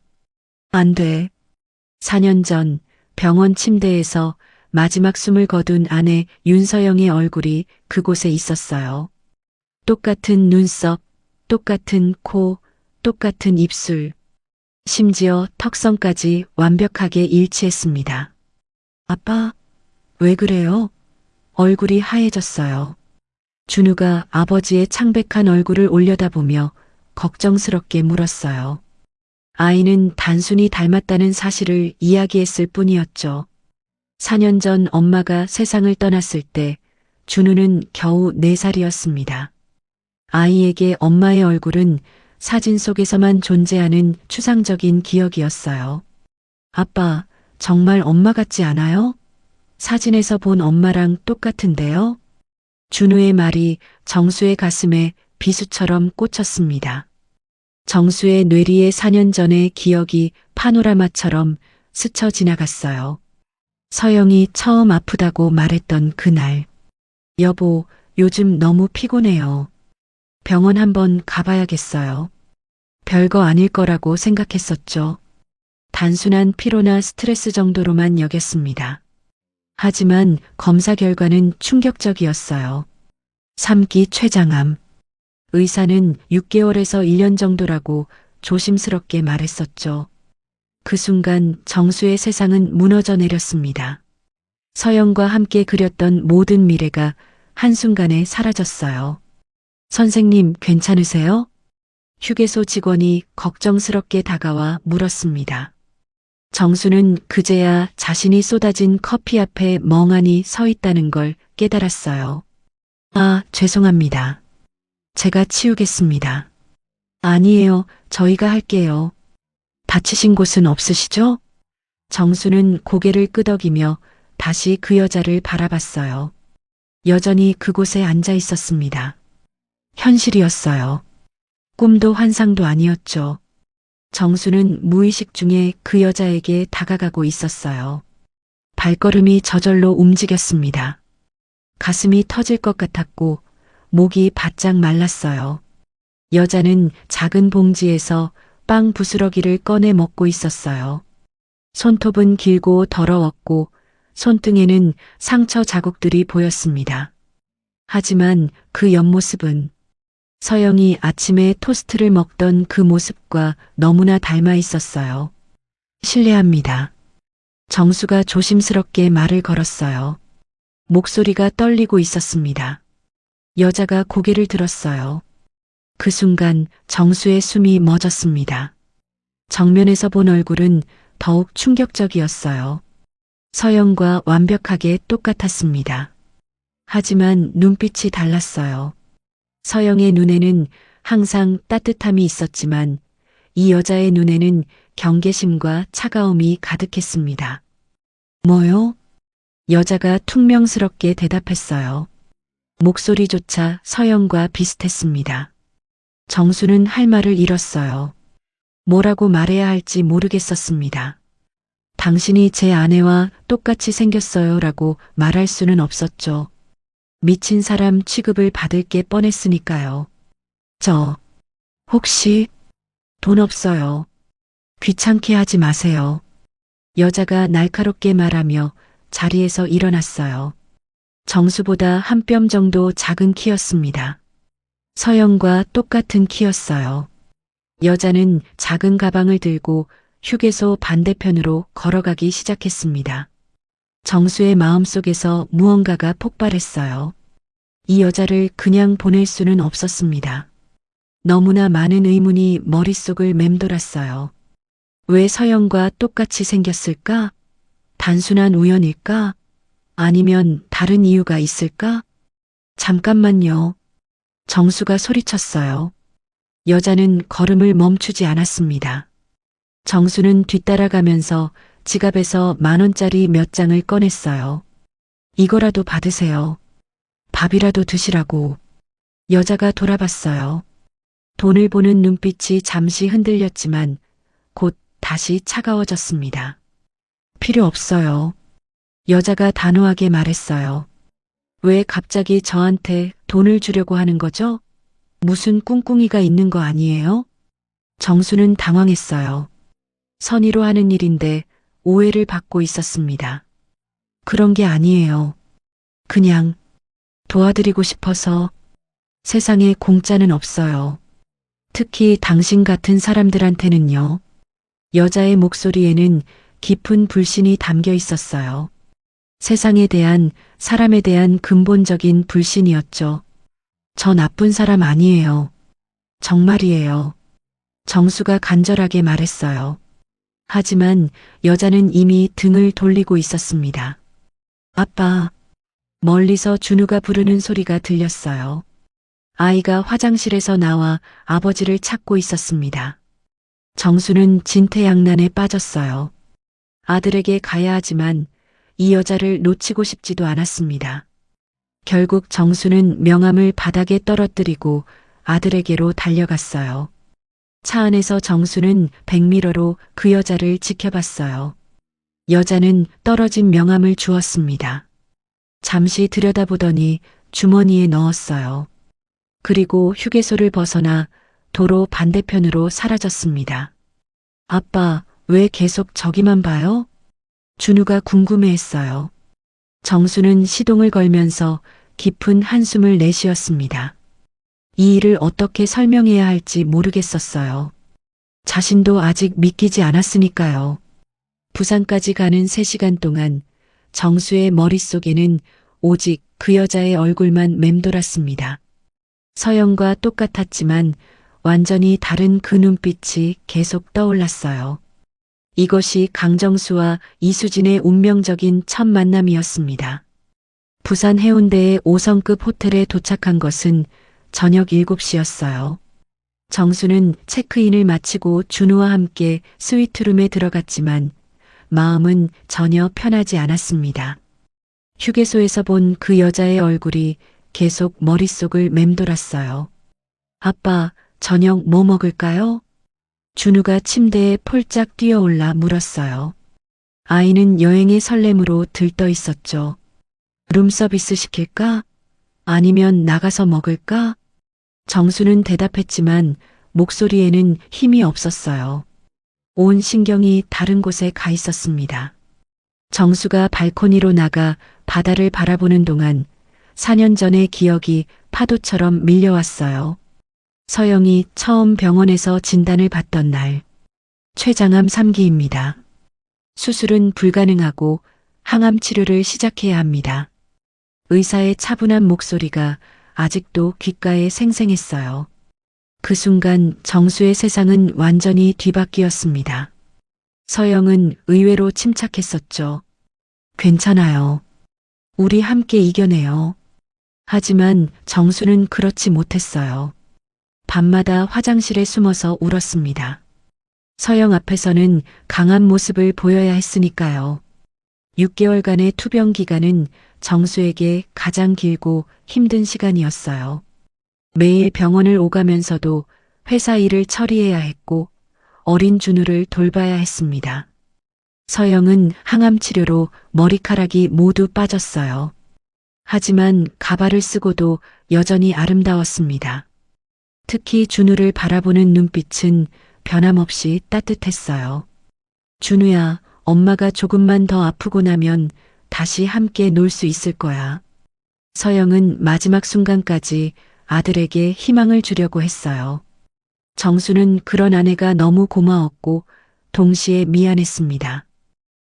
안 돼. 4년 전 병원 침대에서 마지막 숨을 거둔 아내 윤서영의 얼굴이 그곳에 있었어요. 똑같은 눈썹, 똑같은 코, 똑같은 입술, 심지어 턱선까지 완벽하게 일치했습니다. 아빠, 왜 그래요? 얼굴이 하얘졌어요. 준우가 아버지의 창백한 얼굴을 올려다보며 걱정스럽게 물었어요. 아이는 단순히 닮았다는 사실을 이야기했을 뿐이었죠. 4년 전 엄마가 세상을 떠났을 때 준우는 겨우 4살이었습니다. 아이에게 엄마의 얼굴은 사진 속에서만 존재하는 추상적인 기억이었어요. 아빠, 정말 엄마 같지 않아요? 사진에서 본 엄마랑 똑같은데요? 준우의 말이 정수의 가슴에 비수처럼 꽂혔습니다. 정수의 뇌리에 4년 전의 기억이 파노라마처럼 스쳐 지나갔어요. 서영이 처음 아프다고 말했던 그날. 여보, 요즘 너무 피곤해요. 병원 한번 가봐야겠어요. 별거 아닐 거라고 생각했었죠. 단순한 피로나 스트레스 정도로만 여겼습니다. 하지만 검사 결과는 충격적이었어요. 3기 췌장암. 의사는 6개월에서 1년 정도라고 조심스럽게 말했었죠. 그 순간 정수의 세상은 무너져 내렸습니다. 서영과 함께 그렸던 모든 미래가 한순간에 사라졌어요. 선생님, 괜찮으세요? 휴게소 직원이 걱정스럽게 다가와 물었습니다. 정수는 그제야 자신이 쏟아진 커피 앞에 멍하니 서 있다는 걸 깨달았어요. 아, 죄송합니다. 제가 치우겠습니다. 아니에요, 저희가 할게요. 다치신 곳은 없으시죠? 정수는 고개를 끄덕이며 다시 그 여자를 바라봤어요. 여전히 그곳에 앉아 있었습니다. 현실이었어요. 꿈도 환상도 아니었죠. 정수는 무의식 중에 그 여자에게 다가가고 있었어요. 발걸음이 저절로 움직였습니다. 가슴이 터질 것 같았고 목이 바짝 말랐어요. 여자는 작은 봉지에서 빵 부스러기를 꺼내 먹고 있었어요. 손톱은 길고 더러웠고 손등에는 상처 자국들이 보였습니다. 하지만 그 옆모습은 서영이 아침에 토스트를 먹던 그 모습과 너무나 닮아 있었어요. 실례합니다. 정수가 조심스럽게 말을 걸었어요. 목소리가 떨리고 있었습니다. 여자가 고개를 들었어요. 그 순간 정수의 숨이 멎었습니다. 정면에서 본 얼굴은 더욱 충격적이었어요. 서영과 완벽하게 똑같았습니다. 하지만 눈빛이 달랐어요. 서영의 눈에는 항상 따뜻함이 있었지만 이 여자의 눈에는 경계심과 차가움이 가득했습니다. 뭐요? 여자가 퉁명스럽게 대답했어요. 목소리조차 서영과 비슷했습니다. 정수는 할 말을 잃었어요. 뭐라고 말해야 할지 모르겠었습니다. 당신이 제 아내와 똑같이 생겼어요 라고 말할 수는 없었죠. 미친 사람 취급을 받을 게 뻔했으니까요. 혹시 돈 없어요. 귀찮게 하지 마세요. 여자가 날카롭게 말하며 자리에서 일어났어요. 정수보다 한 뼘 정도 작은 키였습니다. 서영과 똑같은 키였어요. 여자는 작은 가방을 들고 휴게소 반대편으로 걸어가기 시작했습니다. 정수의 마음속에서 무언가가 폭발했어요. 이 여자를 그냥 보낼 수는 없었습니다. 너무나 많은 의문이 머릿속을 맴돌았어요. 왜 서영과 똑같이 생겼을까? 단순한 우연일까? 아니면 다른 이유가 있을까? 잠깐만요. 정수가 소리쳤어요. 여자는 걸음을 멈추지 않았습니다. 정수는 뒤따라가면서 지갑에서 10,000원짜리 몇 장을 꺼냈어요. 이거라도 받으세요. 밥이라도 드시라고. 여자가 돌아봤어요. 돈을 보는 눈빛이 잠시 흔들렸지만 곧 다시 차가워졌습니다. 필요 없어요. 여자가 단호하게 말했어요. 왜 갑자기 저한테 돈을 주려고 하는 거죠? 무슨 꿍꿍이가 있는 거 아니에요? 정수는 당황했어요. 선의로 하는 일인데 오해를 받고 있었습니다. 그런 게 아니에요. 그냥 도와드리고 싶어서. 세상에 공짜는 없어요. 특히 당신 같은 사람들한테는요. 여자의 목소리에는 깊은 불신이 담겨 있었어요. 세상에 대한, 사람에 대한 근본적인 불신이었죠. 저 나쁜 사람 아니에요. 정말이에요. 정수가 간절하게 말했어요. 하지만 여자는 이미 등을 돌리고 있었습니다. 아빠. 멀리서 준우가 부르는 소리가 들렸어요. 아이가 화장실에서 나와 아버지를 찾고 있었습니다. 정수는 진퇴양난에 빠졌어요. 아들에게 가야 하지만 이 여자를 놓치고 싶지도 않았습니다. 결국 정수는 명함을 바닥에 떨어뜨리고 아들에게로 달려갔어요. 차 안에서 정수는 백미러로 그 여자를 지켜봤어요. 여자는 떨어진 명함을 주었습니다. 잠시 들여다보더니 주머니에 넣었어요. 그리고 휴게소를 벗어나 도로 반대편으로 사라졌습니다. 아빠, 왜 계속 저기만 봐요? 준우가 궁금해했어요. 정수는 시동을 걸면서 깊은 한숨을 내쉬었습니다. 이 일을 어떻게 설명해야 할지 모르겠었어요. 자신도 아직 믿기지 않았으니까요. 부산까지 가는 3시간 동안 정수의 머릿속에는 오직 그 여자의 얼굴만 맴돌았습니다. 서영과 똑같았지만 완전히 다른 그 눈빛이 계속 떠올랐어요. 이것이 강정수와 이수진의 운명적인 첫 만남이었습니다. 부산 해운대의 5성급 호텔에 도착한 것은 저녁 7시였어요. 정수는 체크인을 마치고 준우와 함께 스위트룸에 들어갔지만 마음은 전혀 편하지 않았습니다. 휴게소에서 본 그 여자의 얼굴이 계속 머릿속을 맴돌았어요. 아빠, 저녁 뭐 먹을까요? 준우가 침대에 폴짝 뛰어올라 물었어요. 아이는 여행의 설렘으로 들떠 있었죠. 룸서비스 시킬까? 아니면 나가서 먹을까? 정수는 대답했지만 목소리에는 힘이 없었어요. 온 신경이 다른 곳에 가 있었습니다. 정수가 발코니로 나가 바다를 바라보는 동안 4년 전의 기억이 파도처럼 밀려왔어요. 서영이 처음 병원에서 진단을 받던 날. 췌장암 3기입니다. 수술은 불가능하고 항암 치료를 시작해야 합니다. 의사의 차분한 목소리가 아직도 귓가에 생생했어요. 그 순간 정수의 세상은 완전히 뒤바뀌었습니다. 서영은 의외로 침착했었죠. 괜찮아요. 우리 함께 이겨내요. 하지만 정수는 그렇지 못했어요. 밤마다 화장실에 숨어서 울었습니다. 서영 앞에서는 강한 모습을 보여야 했으니까요. 6개월간의 투병 기간은 정수에게 가장 길고 힘든 시간이었어요. 매일 병원을 오가면서도 회사 일을 처리해야 했고 어린 준우를 돌봐야 했습니다. 서영은 항암 치료로 머리카락이 모두 빠졌어요. 하지만 가발을 쓰고도 여전히 아름다웠습니다. 특히 준우를 바라보는 눈빛은 변함없이 따뜻했어요. 준우야, 엄마가 조금만 더 아프고 나면 다시 함께 놀 수 있을 거야. 서영은 마지막 순간까지 아들에게 희망을 주려고 했어요. 정수는 그런 아내가 너무 고마웠고 동시에 미안했습니다.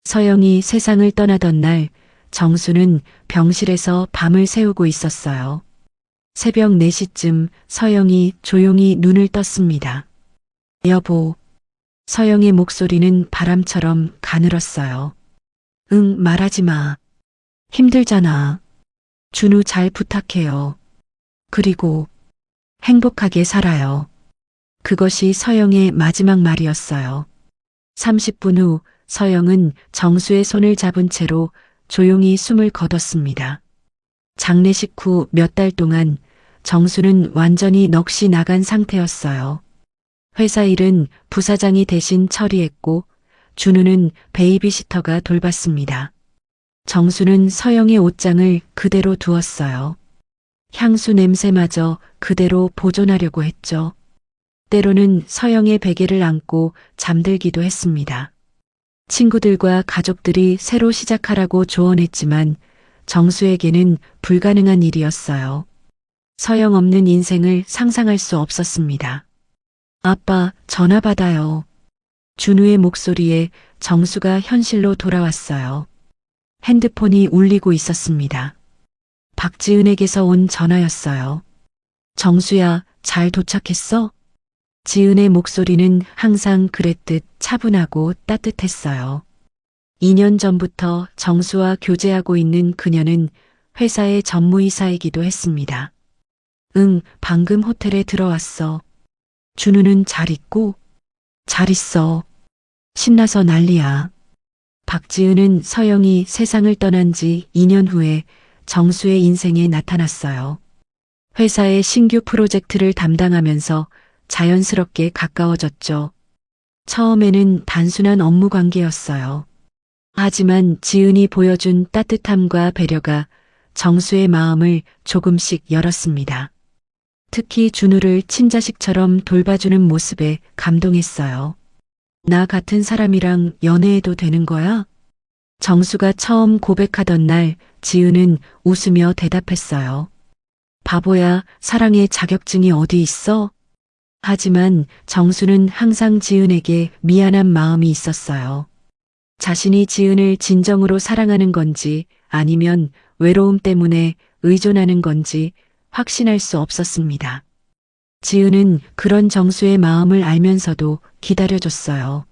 서영이 세상을 떠나던 날 정수는 병실에서 밤을 새우고 있었어요. 새벽 4시쯤 서영이 조용히 눈을 떴습니다. 여보. 서영의 목소리는 바람처럼 가늘었어요. 응, 말하지 마. 힘들잖아. 준우 잘 부탁해요. 그리고 행복하게 살아요. 그것이 서영의 마지막 말이었어요. 30분 후 서영은 정수의 손을 잡은 채로 조용히 숨을 거뒀습니다. 장례식 후 몇 달 동안 정수는 완전히 넋이 나간 상태였어요. 회사 일은 부사장이 대신 처리했고 준우는 베이비시터가 돌봤습니다. 정수는 서영의 옷장을 그대로 두었어요. 향수 냄새마저 그대로 보존하려고 했죠. 때로는 서영의 베개를 안고 잠들기도 했습니다. 친구들과 가족들이 새로 시작하라고 조언했지만 정수에게는 불가능한 일이었어요. 서영 없는 인생을 상상할 수 없었습니다. 아빠, 전화 받아요. 준우의 목소리에 정수가 현실로 돌아왔어요. 핸드폰이 울리고 있었습니다. 박지은에게서 온 전화였어요. 정수야, 잘 도착했어? 지은의 목소리는 항상 그랬듯 차분하고 따뜻했어요. 2년 전부터 정수와 교제하고 있는 그녀는 회사의 전무이사이기도 했습니다. 응, 방금 호텔에 들어왔어. 준우는 잘 있고? 잘 있어. 신나서 난리야. 박지은은 서영이 세상을 떠난 지 2년 후에 정수의 인생에 나타났어요. 회사의 신규 프로젝트를 담당하면서 자연스럽게 가까워졌죠. 처음에는 단순한 업무 관계였어요. 하지만 지은이 보여준 따뜻함과 배려가 정수의 마음을 조금씩 열었습니다. 특히 준우를 친자식처럼 돌봐주는 모습에 감동했어요. 나 같은 사람이랑 연애해도 되는 거야? 정수가 처음 고백하던 날 지은은 웃으며 대답했어요. 바보야, 사랑의 자격증이 어디 있어? 하지만 정수는 항상 지은에게 미안한 마음이 있었어요. 자신이 지은을 진정으로 사랑하는 건지 아니면 외로움 때문에 의존하는 건지 확신할 수 없었습니다. 지은은 그런 정수의 마음을 알면서도 기다려줬어요.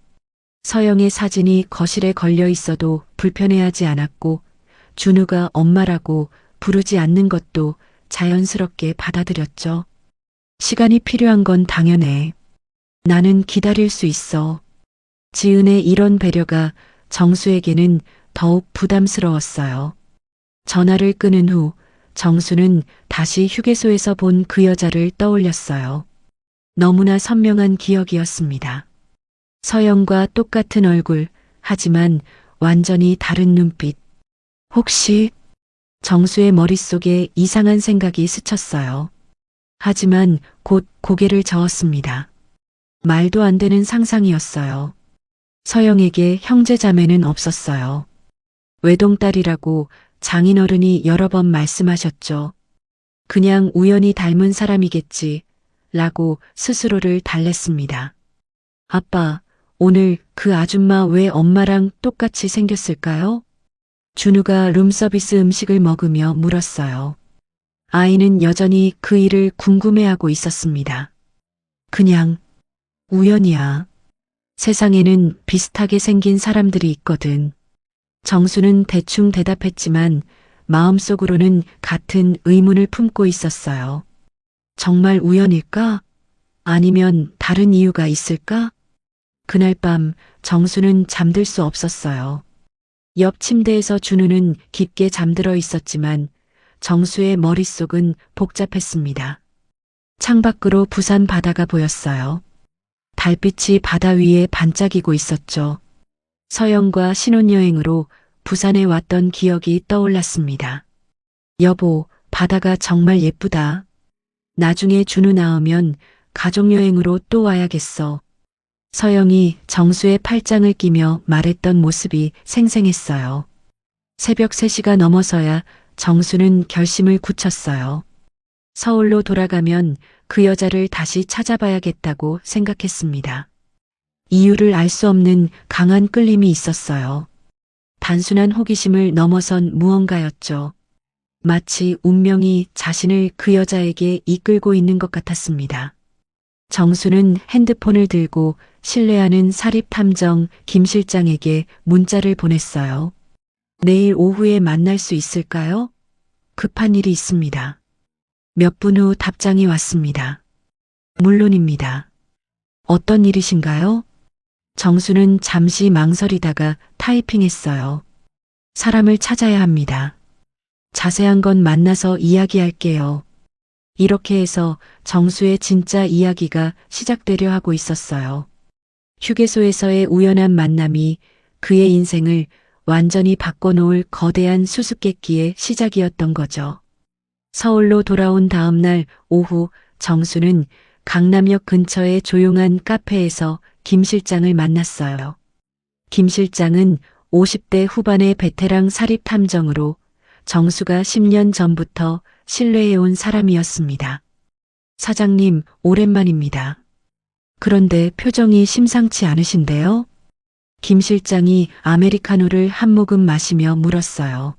서영의 사진이 거실에 걸려 있어도 불편해하지 않았고 준우가 엄마라고 부르지 않는 것도 자연스럽게 받아들였죠. 시간이 필요한 건 당연해. 나는 기다릴 수 있어. 지은의 이런 배려가 정수에게는 더욱 부담스러웠어요. 전화를 끊은 후 정수는 다시 휴게소에서 본 그 여자를 떠올렸어요. 너무나 선명한 기억이었습니다. 서영과 똑같은 얼굴, 하지만 완전히 다른 눈빛. 혹시 정수의 머릿속에 이상한 생각이 스쳤어요. 하지만 곧 고개를 저었습니다. 말도 안 되는 상상이었어요. 서영에게 형제자매는 없었어요. 외동딸이라고 장인어른이 여러 번 말씀하셨죠. 그냥 우연히 닮은 사람이겠지, 라고 스스로를 달랬습니다. 아빠, 오늘 그 아줌마 왜 엄마랑 똑같이 생겼을까요? 준우가 룸서비스 음식을 먹으며 물었어요. 아이는 여전히 그 일을 궁금해하고 있었습니다. 그냥 우연이야. 세상에는 비슷하게 생긴 사람들이 있거든. 정수는 대충 대답했지만 마음속으로는 같은 의문을 품고 있었어요. 정말 우연일까? 아니면 다른 이유가 있을까? 그날 밤 정수는 잠들 수 없었어요. 옆 침대에서 준우는 깊게 잠들어 있었지만 정수의 머릿속은 복잡했습니다. 창밖으로 부산 바다가 보였어요. 달빛이 바다 위에 반짝이고 있었죠. 서영과 신혼여행으로 부산에 왔던 기억이 떠올랐습니다. 여보, 바다가 정말 예쁘다. 나중에 준우 낳으면 가족여행으로 또 와야겠어. 서영이 정수의 팔짱을 끼며 말했던 모습이 생생했어요. 새벽 3시가 넘어서야 정수는 결심을 굳혔어요. 서울로 돌아가면 그 여자를 다시 찾아봐야겠다고 생각했습니다. 이유를 알 수 없는 강한 끌림이 있었어요. 단순한 호기심을 넘어선 무언가였죠. 마치 운명이 자신을 그 여자에게 이끌고 있는 것 같았습니다. 정수는 핸드폰을 들고 신뢰하는 사립탐정 김 실장에게 문자를 보냈어요. 내일 오후에 만날 수 있을까요? 급한 일이 있습니다. 몇 분 후 답장이 왔습니다. 물론입니다. 어떤 일이신가요? 정수는 잠시 망설이다가 타이핑했어요. 사람을 찾아야 합니다. 자세한 건 만나서 이야기할게요. 이렇게 해서 정수의 진짜 이야기가 시작되려 하고 있었어요. 휴게소에서의 우연한 만남이 그의 인생을 완전히 바꿔놓을 거대한 수수께끼의 시작이었던 거죠. 서울로 돌아온 다음 날 오후 정수는 강남역 근처의 조용한 카페에서 김 실장을 만났어요. 김 실장은 50대 후반의 베테랑 사립탐정으로 정수가 10년 전부터 신뢰해온 사람이었습니다. 사장님, 오랜만입니다. 그런데 표정이 심상치 않으신데요? 김 실장이 아메리카노를 한 모금 마시며 물었어요.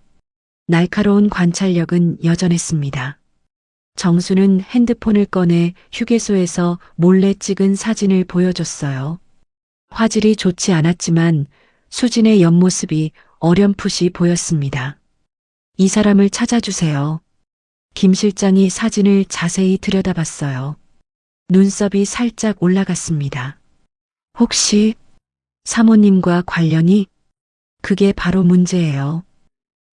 날카로운 관찰력은 여전했습니다. 정수는 핸드폰을 꺼내 휴게소에서 몰래 찍은 사진을 보여줬어요. 화질이 좋지 않았지만 수진의 옆모습이 어렴풋이 보였습니다. 이 사람을 찾아주세요. 김 실장이 사진을 자세히 들여다봤어요. 눈썹이 살짝 올라갔습니다. 혹시 사모님과 관련이? 그게 바로 문제예요.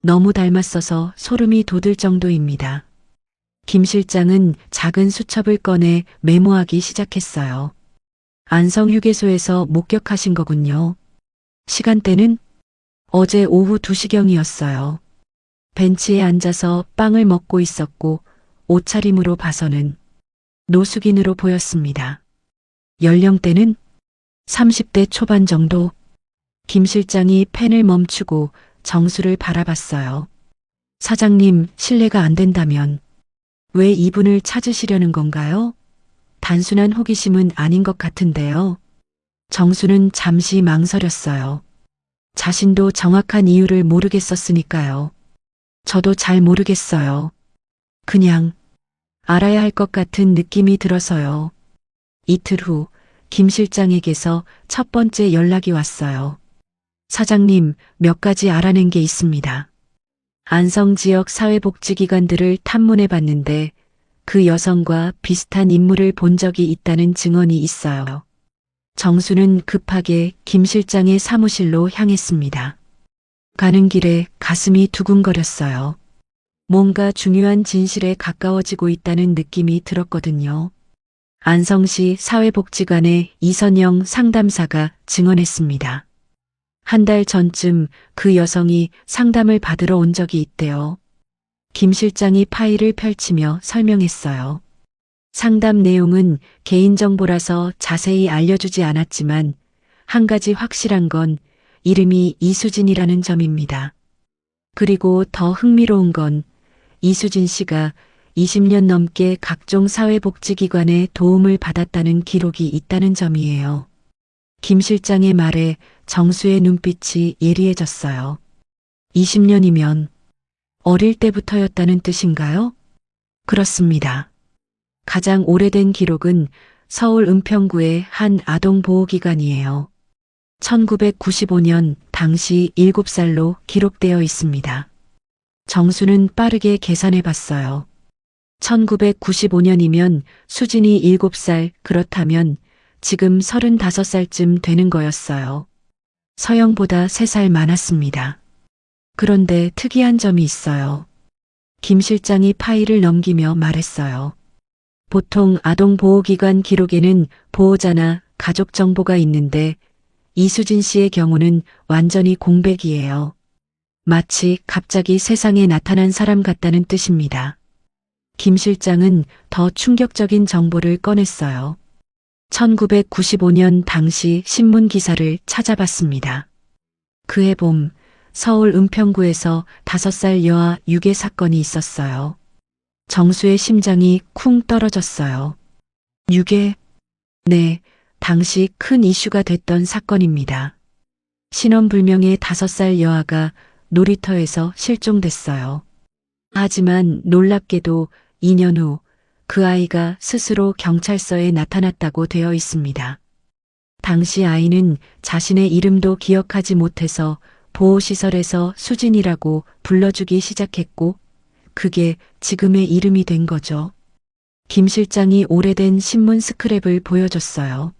너무 닮았어서 소름이 돋을 정도입니다. 김 실장은 작은 수첩을 꺼내 메모하기 시작했어요. 안성 휴게소에서 목격하신 거군요. 시간대는 어제 오후 2시경이었어요. 벤치에 앉아서 빵을 먹고 있었고 옷차림으로 봐서는 노숙인으로 보였습니다. 연령대는 30대 초반 정도. 김 실장이 펜을 멈추고 정수를 바라봤어요. 사장님, 실례가 안 된다면 왜 이분을 찾으시려는 건가요? 단순한 호기심은 아닌 것 같은데요. 정수는 잠시 망설였어요. 자신도 정확한 이유를 모르겠었으니까요. 저도 잘 모르겠어요. 그냥 알아야 할 것 같은 느낌이 들어서요. 이틀 후 김 실장에게서 첫 번째 연락이 왔어요. 사장님, 몇 가지 알아낸 게 있습니다. 안성 지역 사회복지기관들을 탐문해 봤는데 그 여성과 비슷한 인물을 본 적이 있다는 증언이 있어요. 정수는 급하게 김 실장의 사무실로 향했습니다. 가는 길에 가슴이 두근거렸어요. 뭔가 중요한 진실에 가까워지고 있다는 느낌이 들었거든요. 안성시 사회복지관의 이선영 상담사가 증언했습니다. 한 달 전쯤 그 여성이 상담을 받으러 온 적이 있대요. 김 실장이 파일을 펼치며 설명했어요. 상담 내용은 개인정보라서 자세히 알려주지 않았지만 한 가지 확실한 건 이름이 이수진이라는 점입니다. 그리고 더 흥미로운 건 이수진 씨가 20년 넘게 각종 사회복지기관의 도움을 받았다는 기록이 있다는 점이에요. 김 실장의 말에 정수의 눈빛이 예리해졌어요. 20년이면 어릴 때부터였다는 뜻인가요? 그렇습니다. 가장 오래된 기록은 서울 은평구의 한 아동보호기관이에요. 1995년 당시 7살로 기록되어 있습니다. 정수는 빠르게 계산해 봤어요. 1995년이면 수진이 7살, 그렇다면 지금 35살쯤 되는 거였어요. 서영보다 3살 많았습니다. 그런데 특이한 점이 있어요. 김 실장이 파일을 넘기며 말했어요. 보통 아동보호기관 기록에는 보호자나 가족 정보가 있는데 이수진 씨의 경우는 완전히 공백이에요. 마치 갑자기 세상에 나타난 사람 같다는 뜻입니다. 김 실장은 더 충격적인 정보를 꺼냈어요. 1995년 당시 신문 기사를 찾아봤습니다. 그해 봄 서울 은평구에서 5살 여아 유괴 사건이 있었어요. 정수의 심장이 쿵 떨어졌어요. 유괴? 네, 당시 큰 이슈가 됐던 사건입니다. 신원불명의 5살 여아가 놀이터에서 실종됐어요. 하지만 놀랍게도 2년 후 그 아이가 스스로 경찰서에 나타났다고 되어 있습니다. 당시 아이는 자신의 이름도 기억하지 못해서 보호시설에서 수진이라고 불러주기 시작했고 그게 지금의 이름이 된 거죠. 김 실장이 오래된 신문 스크랩을 보여줬어요.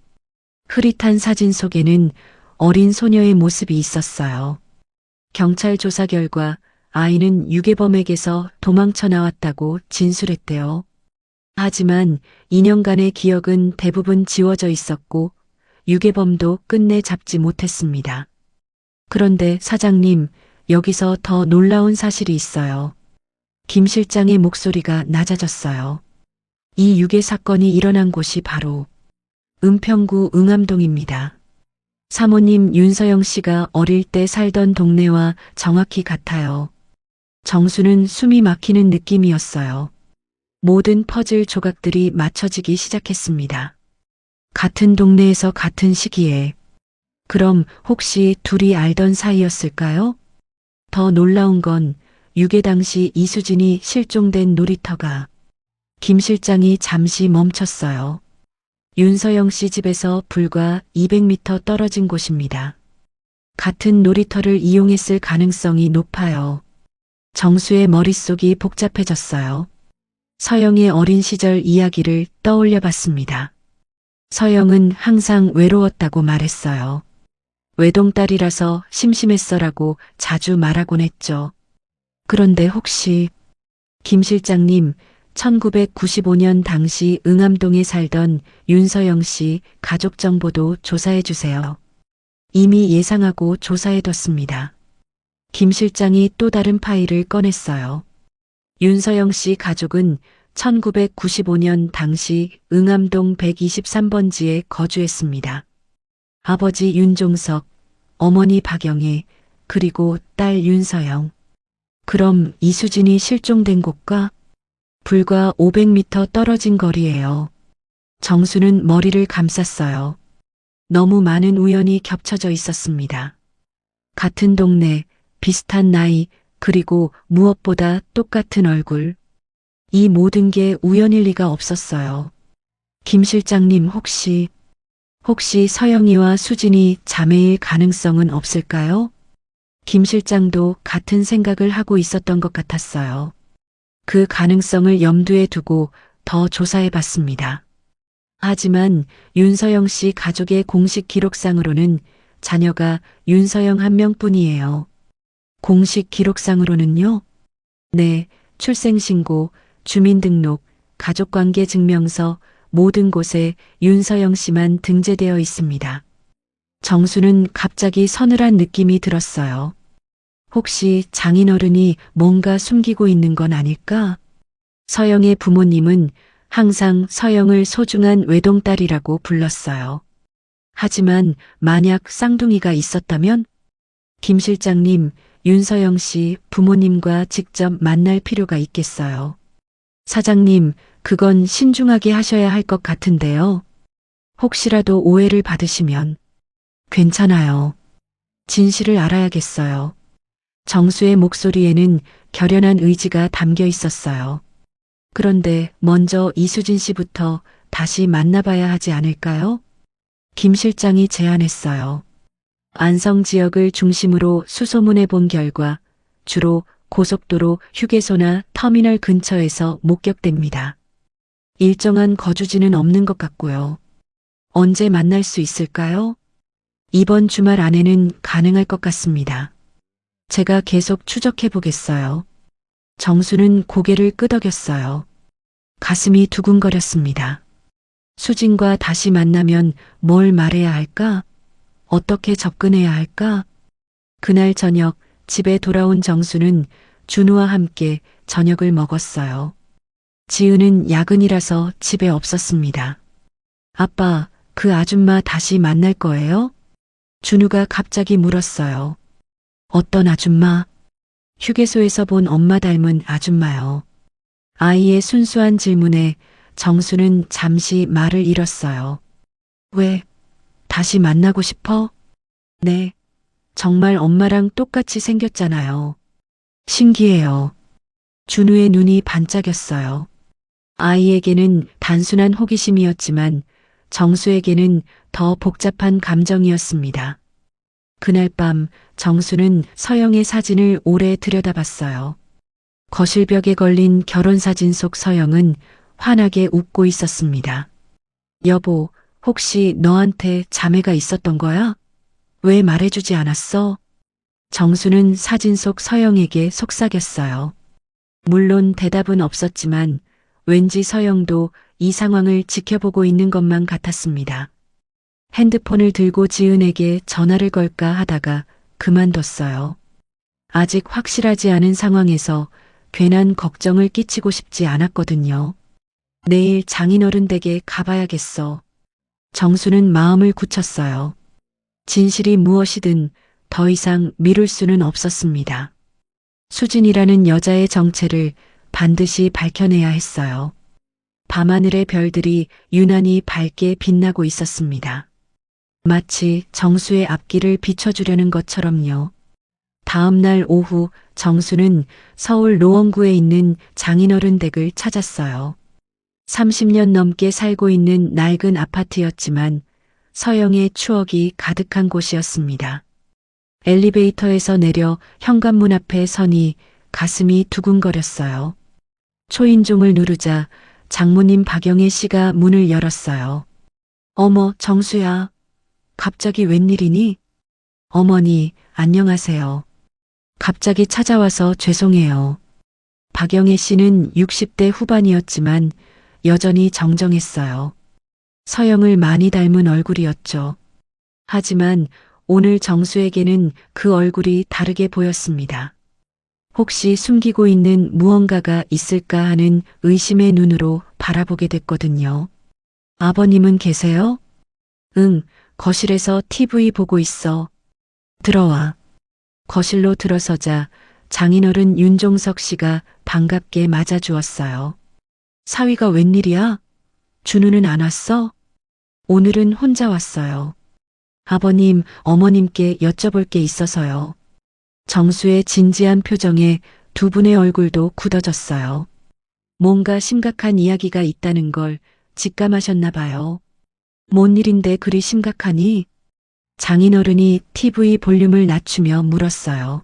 흐릿한 사진 속에는 어린 소녀의 모습이 있었어요. 경찰 조사 결과 아이는 유괴범에게서 도망쳐 나왔다고 진술했대요. 하지만 2년간의 기억은 대부분 지워져 있었고 유괴범도 끝내 잡지 못했습니다. 그런데 사장님, 여기서 더 놀라운 사실이 있어요. 김 실장의 목소리가 낮아졌어요. 이 유괴 사건이 일어난 곳이 바로 은평구 응암동입니다. 사모님 윤서영 씨가 어릴 때 살던 동네와 정확히 같아요. 정수는 숨이 막히는 느낌이었어요. 모든 퍼즐 조각들이 맞춰지기 시작했습니다. 같은 동네에서 같은 시기에. 그럼 혹시 둘이 알던 사이였을까요? 더 놀라운 건 유괴 당시 이수진이 실종된 놀이터가 김 실장이 잠시 멈췄어요. 윤서영 씨 집에서 불과 200m 떨어진 곳입니다. 같은 놀이터를 이용했을 가능성이 높아요. 정수의 머릿속이 복잡해졌어요. 서영의 어린 시절 이야기를 떠올려 봤습니다. 서영은 항상 외로웠다고 말했어요. 외동딸이라서 심심했어라고 자주 말하곤 했죠. 그런데 혹시 김 실장님 1995년 당시 응암동에 살던 윤서영 씨 가족 정보도 조사해 주세요. 이미 예상하고 조사해뒀습니다. 김 실장이 또 다른 파일을 꺼냈어요. 윤서영 씨 가족은 1995년 당시 응암동 123번지에 거주했습니다. 아버지 윤종석, 어머니 박영애, 그리고 딸 윤서영. 그럼 이수진이 실종된 곳과 불과 500m 떨어진 거리예요. 정수는 머리를 감쌌어요. 너무 많은 우연이 겹쳐져 있었습니다. 같은 동네, 비슷한 나이, 그리고 무엇보다 똑같은 얼굴. 이 모든 게 우연일 리가 없었어요. 김 실장님 혹시 서영이와 수진이 자매일 가능성은 없을까요? 김 실장도 같은 생각을 하고 있었던 것 같았어요. 그 가능성을 염두에 두고 더 조사해 봤습니다. 하지만 윤서영 씨 가족의 공식 기록상으로는 자녀가 윤서영 한 명뿐이에요. 공식 기록상으로는요? 네, 출생신고, 주민등록, 가족관계 증명서, 모든 곳에 윤서영 씨만 등재되어 있습니다. 정수는 갑자기 서늘한 느낌이 들었어요. 혹시 장인어른이 뭔가 숨기고 있는 건 아닐까? 서영의 부모님은 항상 서영을 소중한 외동딸이라고 불렀어요. 하지만 만약 쌍둥이가 있었다면? 김 실장님, 윤서영 씨 부모님과 직접 만날 필요가 있겠어요. 사장님, 그건 신중하게 하셔야 할 것 같은데요. 혹시라도 오해를 받으시면. 괜찮아요. 진실을 알아야겠어요. 정수의 목소리에는 결연한 의지가 담겨 있었어요. 그런데 먼저 이수진 씨부터 다시 만나봐야 하지 않을까요? 김 실장이 제안했어요. 안성 지역을 중심으로 수소문해 본 결과 주로 고속도로 휴게소나 터미널 근처에서 목격됩니다. 일정한 거주지는 없는 것 같고요. 언제 만날 수 있을까요? 이번 주말 안에는 가능할 것 같습니다. 제가 계속 추적해 보겠어요. 정수는 고개를 끄덕였어요. 가슴이 두근거렸습니다. 수진과 다시 만나면 뭘 말해야 할까? 어떻게 접근해야 할까? 그날 저녁 집에 돌아온 정수는 준우와 함께 저녁을 먹었어요. 지은은 야근이라서 집에 없었습니다. 아빠, 그 아줌마 다시 만날 거예요? 준우가 갑자기 물었어요. 어떤 아줌마? 휴게소에서 본 엄마 닮은 아줌마요. 아이의 순수한 질문에 정수는 잠시 말을 잃었어요. 왜? 다시 만나고 싶어? 네. 정말 엄마랑 똑같이 생겼잖아요. 신기해요. 준우의 눈이 반짝였어요. 아이에게는 단순한 호기심이었지만 정수에게는 더 복잡한 감정이었습니다. 그날 밤 정수는 서영의 사진을 오래 들여다봤어요. 거실벽에 걸린 결혼사진 속 서영은 환하게 웃고 있었습니다. 여보, 혹시 너한테 자매가 있었던 거야? 왜 말해주지 않았어? 정수는 사진 속 서영에게 속삭였어요. 물론 대답은 없었지만 왠지 서영도 이 상황을 지켜보고 있는 것만 같았습니다. 핸드폰을 들고 지은에게 전화를 걸까 하다가 그만뒀어요. 아직 확실하지 않은 상황에서 괜한 걱정을 끼치고 싶지 않았거든요. 내일 장인어른 댁에 가봐야겠어. 정수는 마음을 굳혔어요. 진실이 무엇이든 더 이상 미룰 수는 없었습니다. 수진이라는 여자의 정체를 반드시 밝혀내야 했어요. 밤하늘의 별들이 유난히 밝게 빛나고 있었습니다. 마치 정수의 앞길을 비춰주려는 것처럼요. 다음 날 오후 정수는 서울 노원구에 있는 장인어른 댁을 찾았어요. 30년 넘게 살고 있는 낡은 아파트였지만 서영의 추억이 가득한 곳이었습니다. 엘리베이터에서 내려 현관문 앞에 서니 가슴이 두근거렸어요. 초인종을 누르자 장모님 박영애 씨가 문을 열었어요. 어머, 정수야. 갑자기 웬일이니? 어머니, 안녕하세요. 갑자기 찾아와서 죄송해요. 박영애 씨는 60대 후반이었지만 여전히 정정했어요. 서영을 많이 닮은 얼굴이었죠. 하지만 오늘 정수에게는 그 얼굴이 다르게 보였습니다. 혹시 숨기고 있는 무언가가 있을까 하는 의심의 눈으로 바라보게 됐거든요. 아버님은 계세요? 응, 거실에서 TV 보고 있어. 들어와. 거실로 들어서자 장인어른 윤종석 씨가 반갑게 맞아주었어요. 사위가 웬일이야? 준우는 안 왔어? 오늘은 혼자 왔어요. 아버님, 어머님께 여쭤볼 게 있어서요. 정수의 진지한 표정에 두 분의 얼굴도 굳어졌어요. 뭔가 심각한 이야기가 있다는 걸 직감하셨나 봐요. 뭔 일인데 그리 심각하니? 장인어른이 TV 볼륨을 낮추며 물었어요.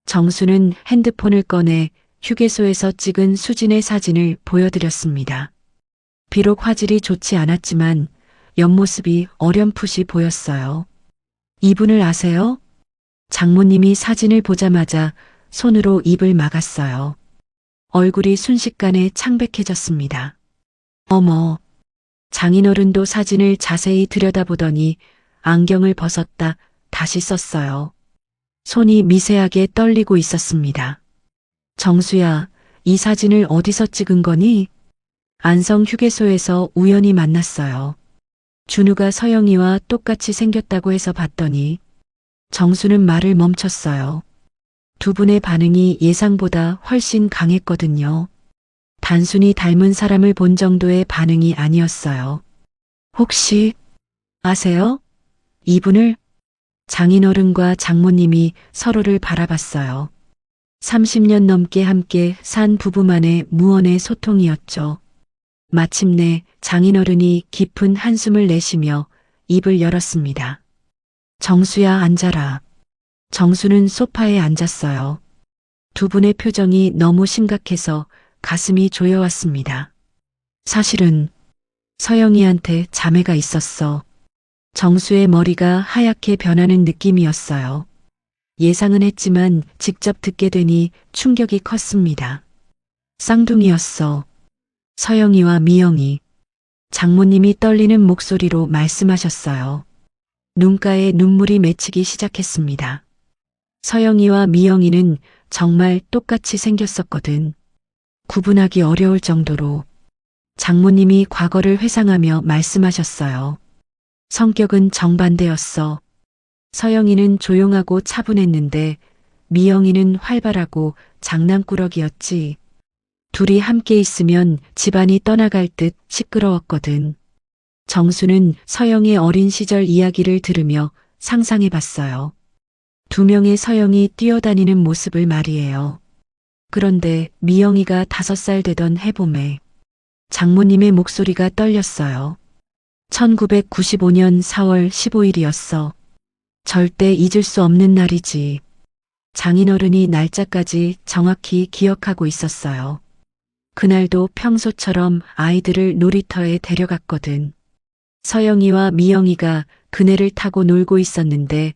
정수는 핸드폰을 꺼내 휴게소에서 찍은 수진의 사진을 보여드렸습니다. 비록 화질이 좋지 않았지만 옆모습이 어렴풋이 보였어요. 이분을 아세요? 장모님이 사진을 보자마자 손으로 입을 막았어요. 얼굴이 순식간에 창백해졌습니다. 어머, 장인어른도 사진을 자세히 들여다보더니 안경을 벗었다 다시 썼어요. 손이 미세하게 떨리고 있었습니다. 정수야, 이 사진을 어디서 찍은 거니? 안성 휴게소에서 우연히 만났어요. 준우가 서영이와 똑같이 생겼다고 해서 봤더니 정수는 말을 멈췄어요. 두 분의 반응이 예상보다 훨씬 강했거든요. 단순히 닮은 사람을 본 정도의 반응이 아니었어요. 혹시 아세요? 이분을? 장인어른과 장모님이 서로를 바라봤어요. 30년 넘게 함께 산 부부만의 무언의 소통이었죠. 마침내 장인어른이 깊은 한숨을 내쉬며 입을 열었습니다. 정수야, 앉아라. 정수는 소파에 앉았어요. 두 분의 표정이 너무 심각해서 가슴이 조여왔습니다. 사실은 서영이한테 자매가 있었어. 정수의 머리가 하얗게 변하는 느낌이었어요. 예상은 했지만 직접 듣게 되니 충격이 컸습니다. 쌍둥이였어. 서영이와 미영이. 장모님이 떨리는 목소리로 말씀하셨어요. 눈가에 눈물이 맺히기 시작했습니다. 서영이와 미영이는 정말 똑같이 생겼었거든. 구분하기 어려울 정도로. 장모님이 과거를 회상하며 말씀하셨어요. 성격은 정반대였어. 서영이는 조용하고 차분했는데 미영이는 활발하고 장난꾸러기였지. 둘이 함께 있으면 집안이 떠나갈 듯 시끄러웠거든. 정수는 서영의 어린 시절 이야기를 들으며 상상해 봤어요. 두 명의 서영이 뛰어다니는 모습을 말이에요. 그런데 미영이가 5살 되던 해봄에 장모님의 목소리가 떨렸어요. 1995년 4월 15일이었어. 절대 잊을 수 없는 날이지. 장인어른이 날짜까지 정확히 기억하고 있었어요. 그날도 평소처럼 아이들을 놀이터에 데려갔거든. 서영이와 미영이가 그네를 타고 놀고 있었는데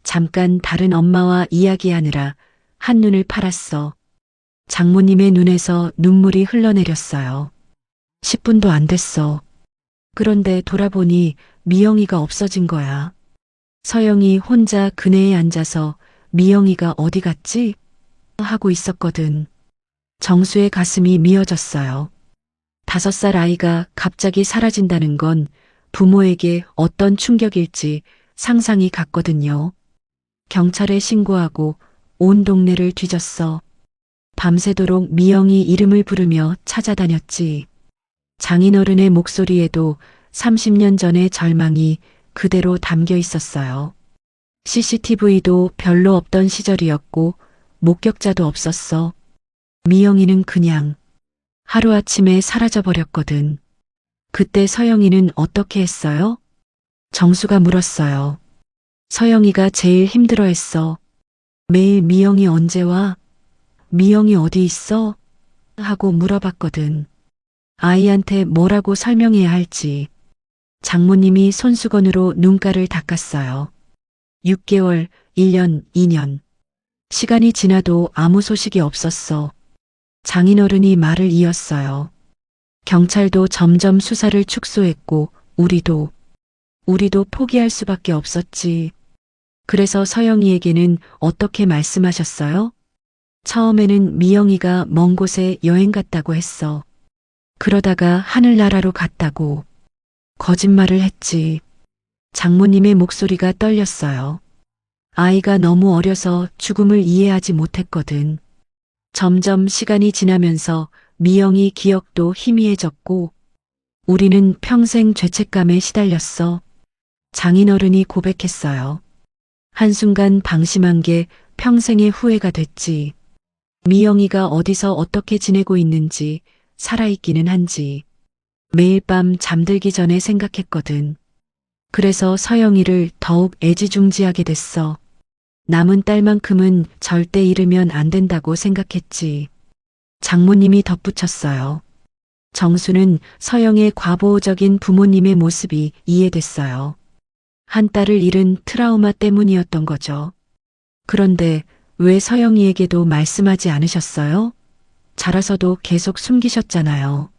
잠깐 다른 엄마와 이야기하느라 한눈을 팔았어. 장모님의 눈에서 눈물이 흘러내렸어요. 10분도 안 됐어. 그런데 돌아보니 미영이가 없어진 거야. 서영이 혼자 그네에 앉아서 미영이가 어디 갔지? 하고 있었거든. 정수의 가슴이 미어졌어요. 5살 아이가 갑자기 사라진다는 건 부모에게 어떤 충격일지 상상이 갔거든요. 경찰에 신고하고 온 동네를 뒤졌어. 밤새도록 미영이 이름을 부르며 찾아다녔지. 장인어른의 목소리에도 30년 전의 절망이 그대로 담겨 있었어요. CCTV도 별로 없던 시절이었고 목격자도 없었어. 미영이는 그냥 하루아침에 사라져버렸거든. 그때 서영이는 어떻게 했어요? 정수가 물었어요. 서영이가 제일 힘들어했어. 매일 미영이 언제 와? 미영이 어디 있어? 하고 물어봤거든. 아이한테 뭐라고 설명해야 할지. 장모님이 손수건으로 눈가를 닦았어요. 6개월, 1년, 2년. 시간이 지나도 아무 소식이 없었어. 장인어른이 말을 이었어요. 경찰도 점점 수사를 축소했고 우리도 포기할 수밖에 없었지. 그래서 서영이에게는 어떻게 말씀하셨어요? 처음에는 미영이가 먼 곳에 여행 갔다고 했어. 그러다가 하늘나라로 갔다고. 거짓말을 했지. 장모님의 목소리가 떨렸어요. 아이가 너무 어려서 죽음을 이해하지 못했거든. 점점 시간이 지나면서 미영이 기억도 희미해졌고 우리는 평생 죄책감에 시달렸어. 장인어른이 고백했어요. 한순간 방심한 게 평생의 후회가 됐지. 미영이가 어디서 어떻게 지내고 있는지, 살아있기는 한지. 매일 밤 잠들기 전에 생각했거든. 그래서 서영이를 더욱 애지중지하게 됐어. 남은 딸만큼은 절대 잃으면 안 된다고 생각했지. 장모님이 덧붙였어요. 정수는 서영의 과보호적인 부모님의 모습이 이해됐어요. 한 딸을 잃은 트라우마 때문이었던 거죠. 그런데 왜 서영이에게도 말씀하지 않으셨어요? 자라서도 계속 숨기셨잖아요.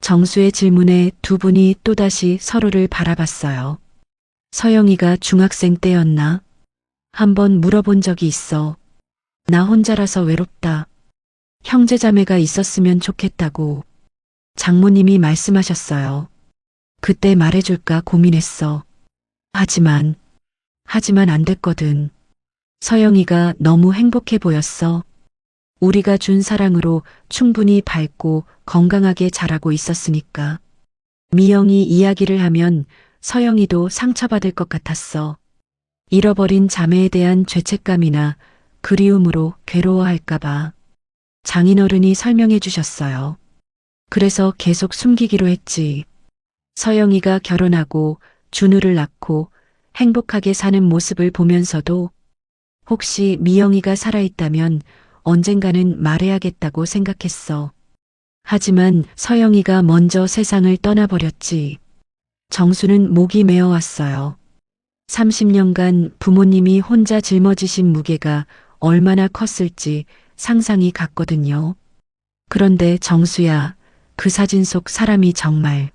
정수의 질문에 두 분이 또다시 서로를 바라봤어요. 서영이가 중학생 때였나? 한번 물어본 적이 있어. 나 혼자라서 외롭다. 형제자매가 있었으면 좋겠다고. 장모님이 말씀하셨어요. 그때 말해줄까 고민했어. 하지만 안 됐거든. 서영이가 너무 행복해 보였어. 우리가 준 사랑으로 충분히 밝고 건강하게 자라고 있었으니까. 미영이 이야기를 하면 서영이도 상처받을 것 같았어. 잃어버린 자매에 대한 죄책감이나 그리움으로 괴로워할까봐. 장인어른이 설명해 주셨어요. 그래서 계속 숨기기로 했지. 서영이가 결혼하고 준우를 낳고 행복하게 사는 모습을 보면서도 혹시 미영이가 살아있다면 언젠가는 말해야겠다고 생각했어. 하지만 서영이가 먼저 세상을 떠나버렸지. 정수는 목이 메어왔어요. 30년간 부모님이 혼자 짊어지신 무게가 얼마나 컸을지 상상이 갔거든요. 그런데 정수야, 그 사진 속 사람이 정말.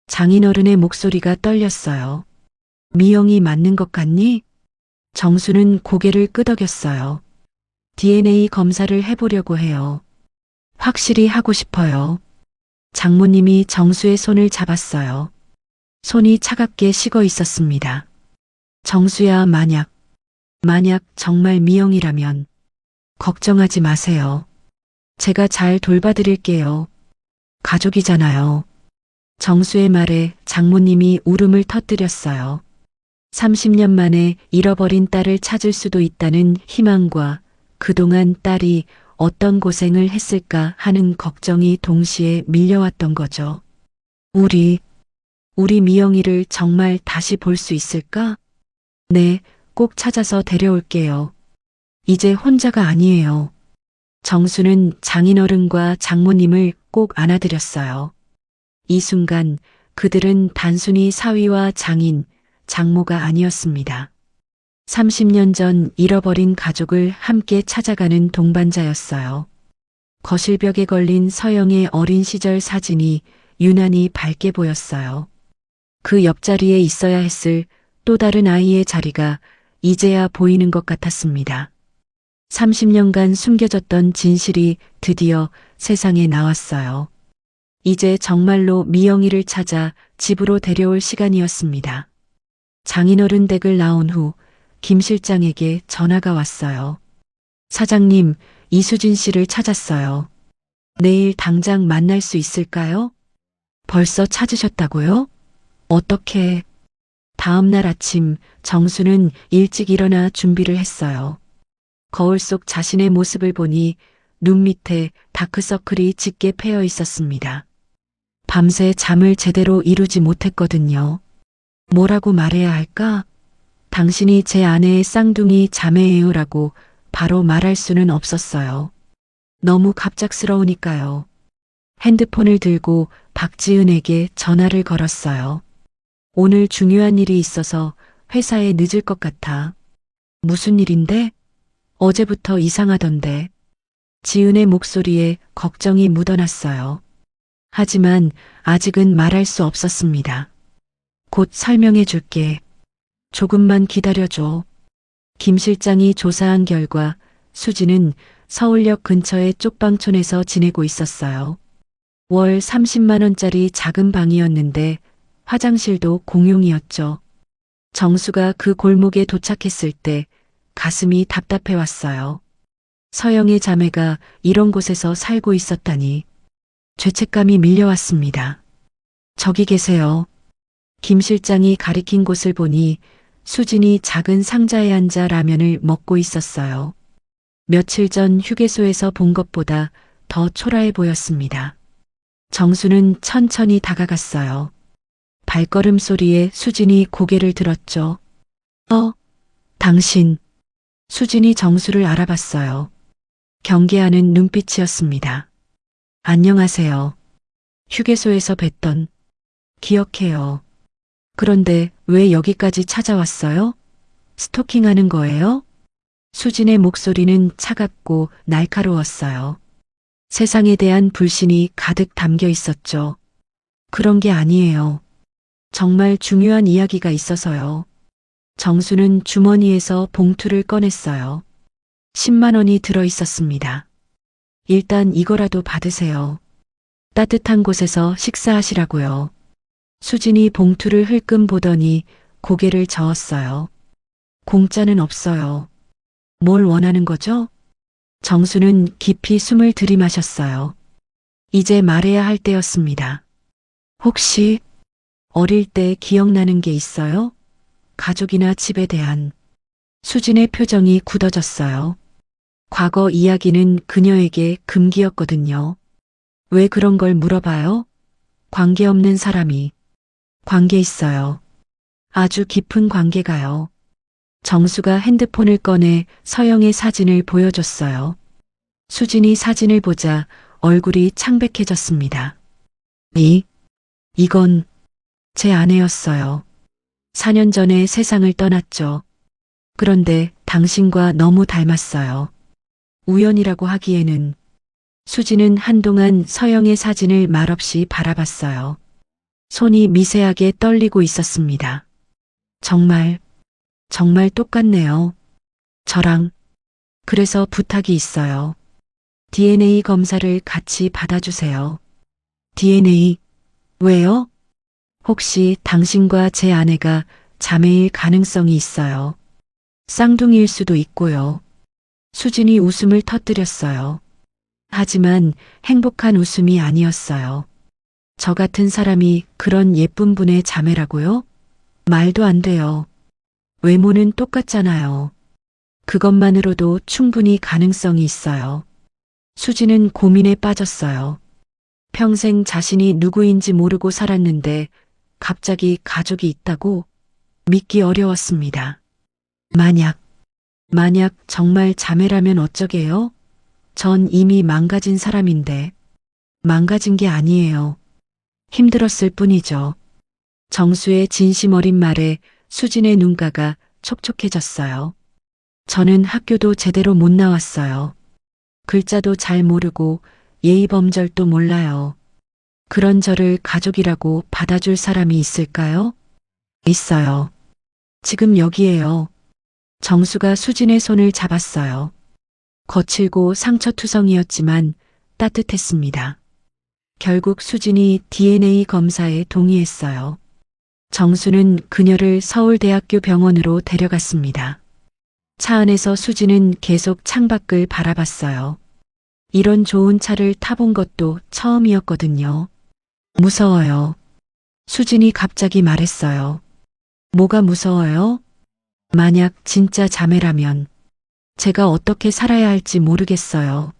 장인어른의 목소리가 떨렸어요. 미영이 맞는 것 같니? 정수는 고개를 끄덕였어요. DNA 검사를 해보려고 해요. 확실히 하고 싶어요. 장모님이 정수의 손을 잡았어요. 손이 차갑게 식어 있었습니다. 정수야, 만약 정말 미영이라면 걱정하지 마세요. 제가 잘 돌봐드릴게요. 가족이잖아요. 정수의 말에 장모님이 울음을 터뜨렸어요. 30년 만에 잃어버린 딸을 찾을 수도 있다는 희망과 그동안 딸이 어떤 고생을 했을까 하는 걱정이 동시에 밀려왔던 거죠. 우리 미영이를 정말 다시 볼 수 있을까? 네, 꼭 찾아서 데려올게요. 이제 혼자가 아니에요. 정수는 장인어른과 장모님을 꼭 안아드렸어요. 이 순간 그들은 단순히 사위와 장인, 장모가 아니었습니다. 30년 전 잃어버린 가족을 함께 찾아가는 동반자였어요. 거실벽에 걸린 서영의 어린 시절 사진이 유난히 밝게 보였어요. 그 옆자리에 있어야 했을 또 다른 아이의 자리가 이제야 보이는 것 같았습니다. 30년간 숨겨졌던 진실이 드디어 세상에 나왔어요. 이제 정말로 미영이를 찾아 집으로 데려올 시간이었습니다. 장인어른 댁을 나온 후 김 실장에게 전화가 왔어요. 사장님, 이수진 씨를 찾았어요. 내일 당장 만날 수 있을까요? 벌써 찾으셨다고요? 어떻게? 다음 날 아침 정수는 일찍 일어나 준비를 했어요. 거울 속 자신의 모습을 보니 눈 밑에 다크서클이 짙게 패여 있었습니다. 밤새 잠을 제대로 이루지 못했거든요. 뭐라고 말해야 할까? 당신이 제 아내의 쌍둥이 자매예요라고 바로 말할 수는 없었어요. 너무 갑작스러우니까요. 핸드폰을 들고 박지은에게 전화를 걸었어요. 오늘 중요한 일이 있어서 회사에 늦을 것 같아. 무슨 일인데? 어제부터 이상하던데. 지은의 목소리에 걱정이 묻어났어요. 하지만 아직은 말할 수 없었습니다. 곧 설명해 줄게. 조금만 기다려줘. 김 실장이 조사한 결과 수지는 서울역 근처의 쪽방촌에서 지내고 있었어요. 월 30만 원짜리 작은 방이었는데 화장실도 공용이었죠. 정수가 그 골목에 도착했을 때 가슴이 답답해 왔어요. 서영의 자매가 이런 곳에서 살고 있었다니. 죄책감이 밀려왔습니다. 저기 계세요. 김 실장이 가리킨 곳을 보니 수진이 작은 상자에 앉아 라면을 먹고 있었어요. 며칠 전 휴게소에서 본 것보다 더 초라해 보였습니다. 정수는 천천히 다가갔어요. 발걸음 소리에 수진이 고개를 들었죠. 당신. 수진이 정수를 알아봤어요. 경계하는 눈빛이었습니다. 안녕하세요. 휴게소에서 뵀던. 기억해요. 그런데 왜 여기까지 찾아왔어요? 스토킹하는 거예요? 수진의 목소리는 차갑고 날카로웠어요. 세상에 대한 불신이 가득 담겨 있었죠. 그런 게 아니에요. 정말 중요한 이야기가 있어서요. 정수는 주머니에서 봉투를 꺼냈어요. 10만 원이 들어 있었습니다. 일단 이거라도 받으세요. 따뜻한 곳에서 식사하시라고요. 수진이 봉투를 흘끔 보더니 고개를 저었어요. 공짜는 없어요. 뭘 원하는 거죠? 정수는 깊이 숨을 들이마셨어요. 이제 말해야 할 때였습니다. 혹시 어릴 때 기억나는 게 있어요? 가족이나 집에 대한. 수진의 표정이 굳어졌어요. 과거 이야기는 그녀에게 금기였거든요. 왜 그런 걸 물어봐요? 관계없는 사람이. 관계 있어요. 아주 깊은 관계가요. 정수가 핸드폰을 꺼내 서영의 사진을 보여줬어요. 수진이 사진을 보자 얼굴이 창백해졌습니다. 이건 제 아내였어요. 4년 전에 세상을 떠났죠. 그런데 당신과 너무 닮았어요. 우연이라고 하기에는. 수진은 한동안 서영의 사진을 말없이 바라봤어요. 손이 미세하게 떨리고 있었습니다. 정말 똑같네요. 저랑. 그래서 부탁이 있어요. DNA 검사를 같이 받아주세요. DNA? 왜요? 혹시 당신과 제 아내가 자매일 가능성이 있어요. 쌍둥이일 수도 있고요. 수진이 웃음을 터뜨렸어요. 하지만 행복한 웃음이 아니었어요. 저 같은 사람이 그런 예쁜 분의 자매라고요? 말도 안 돼요. 외모는 똑같잖아요. 그것만으로도 충분히 가능성이 있어요. 수지는 고민에 빠졌어요. 평생 자신이 누구인지 모르고 살았는데 갑자기 가족이 있다고 믿기 어려웠습니다. 만약 정말 자매라면 어쩌게요? 전 이미 망가진 사람인데 망가진 게 아니에요. 힘들었을 뿐이죠. 정수의 진심 어린 말에 수진의 눈가가 촉촉해졌어요. 저는 학교도 제대로 못 나왔어요. 글자도 잘 모르고 예의범절도 몰라요. 그런 저를 가족이라고 받아줄 사람이 있을까요? 있어요. 지금 여기에요. 정수가 수진의 손을 잡았어요. 거칠고 상처투성이었지만 따뜻했습니다. 결국 수진이 DNA 검사에 동의했어요. 정수는 그녀를 서울대학교 병원으로 데려갔습니다. 차 안에서 수진은 계속 창밖을 바라봤어요. 이런 좋은 차를 타본 것도 처음이었거든요. 무서워요. 수진이 갑자기 말했어요. 뭐가 무서워요? 만약 진짜 자매라면 제가 어떻게 살아야 할지 모르겠어요.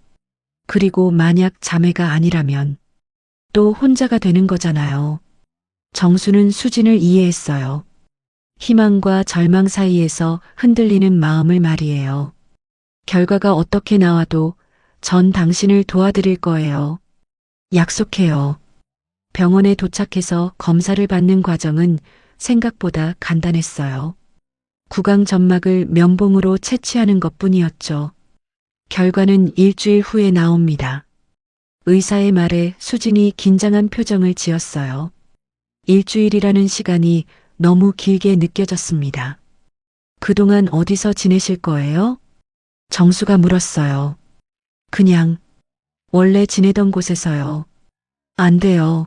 그리고 만약 자매가 아니라면 또 혼자가 되는 거잖아요. 정수는 수진을 이해했어요. 희망과 절망 사이에서 흔들리는 마음을 말이에요. 결과가 어떻게 나와도 전 당신을 도와드릴 거예요. 약속해요. 병원에 도착해서 검사를 받는 과정은 생각보다 간단했어요. 구강 점막을 면봉으로 채취하는 것뿐이었죠. 결과는 일주일 후에 나옵니다. 의사의 말에 수진이 긴장한 표정을 지었어요. 일주일이라는 시간이 너무 길게 느껴졌습니다. 그동안 어디서 지내실 거예요? 정수가 물었어요. 그냥 원래 지내던 곳에서요. 안 돼요.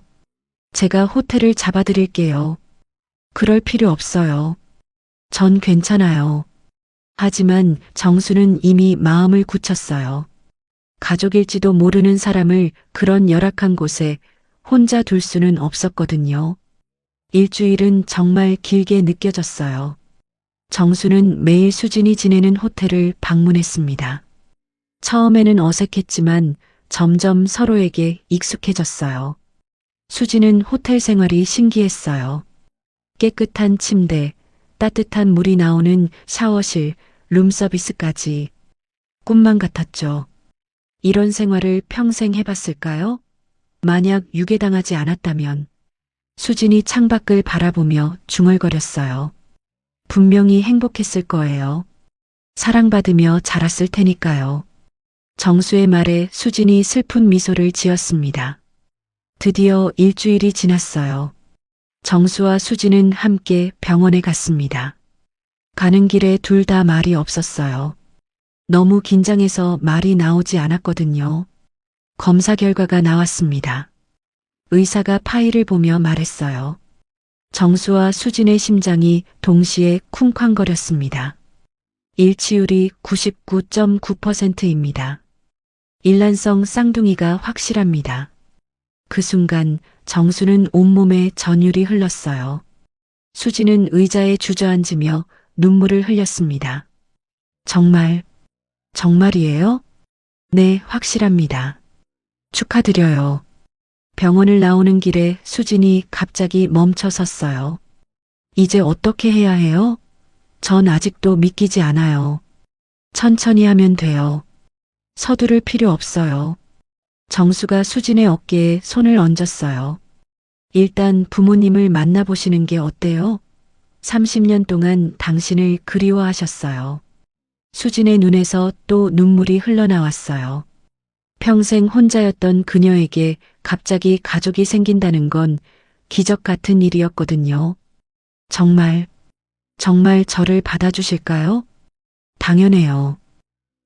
제가 호텔을 잡아드릴게요. 그럴 필요 없어요. 전 괜찮아요. 하지만 정수는 이미 마음을 굳혔어요. 가족일지도 모르는 사람을 그런 열악한 곳에 혼자 둘 수는 없었거든요. 일주일은 정말 길게 느껴졌어요. 정수는 매일 수진이 지내는 호텔을 방문했습니다. 처음에는 어색했지만 점점 서로에게 익숙해졌어요. 수진은 호텔 생활이 신기했어요. 깨끗한 침대, 따뜻한 물이 나오는 샤워실, 룸서비스까지 꿈만 같았죠. 이런 생활을 평생 해봤을까요? 만약 유괴당하지 않았다면. 수진이 창밖을 바라보며 중얼거렸어요. 분명히 행복했을 거예요. 사랑받으며 자랐을 테니까요. 정수의 말에 수진이 슬픈 미소를 지었습니다. 드디어 일주일이 지났어요. 정수와 수진은 함께 병원에 갔습니다. 가는 길에 둘 다 말이 없었어요. 너무 긴장해서 말이 나오지 않았거든요. 검사 결과가 나왔습니다. 의사가 파일을 보며 말했어요. 정수와 수진의 심장이 동시에 쿵쾅거렸습니다. 일치율이 99.9%입니다. 일란성 쌍둥이가 확실합니다. 그 순간 정수는 온몸에 전율이 흘렀어요. 수진은 의자에 주저앉으며 눈물을 흘렸습니다. 정말이에요? 네, 확실합니다. 축하드려요. 병원을 나오는 길에 수진이 갑자기 멈춰 섰어요. 이제 어떻게 해야 해요? 전 아직도 믿기지 않아요. 천천히 하면 돼요. 서두를 필요 없어요. 정수가 수진의 어깨에 손을 얹었어요. 일단 부모님을 만나보시는 게 어때요? 30년 동안 당신을 그리워하셨어요. 수진의 눈에서 또 눈물이 흘러나왔어요. 평생 혼자였던 그녀에게 갑자기 가족이 생긴다는 건 기적 같은 일이었거든요. 정말 저를 받아주실까요? 당연해요.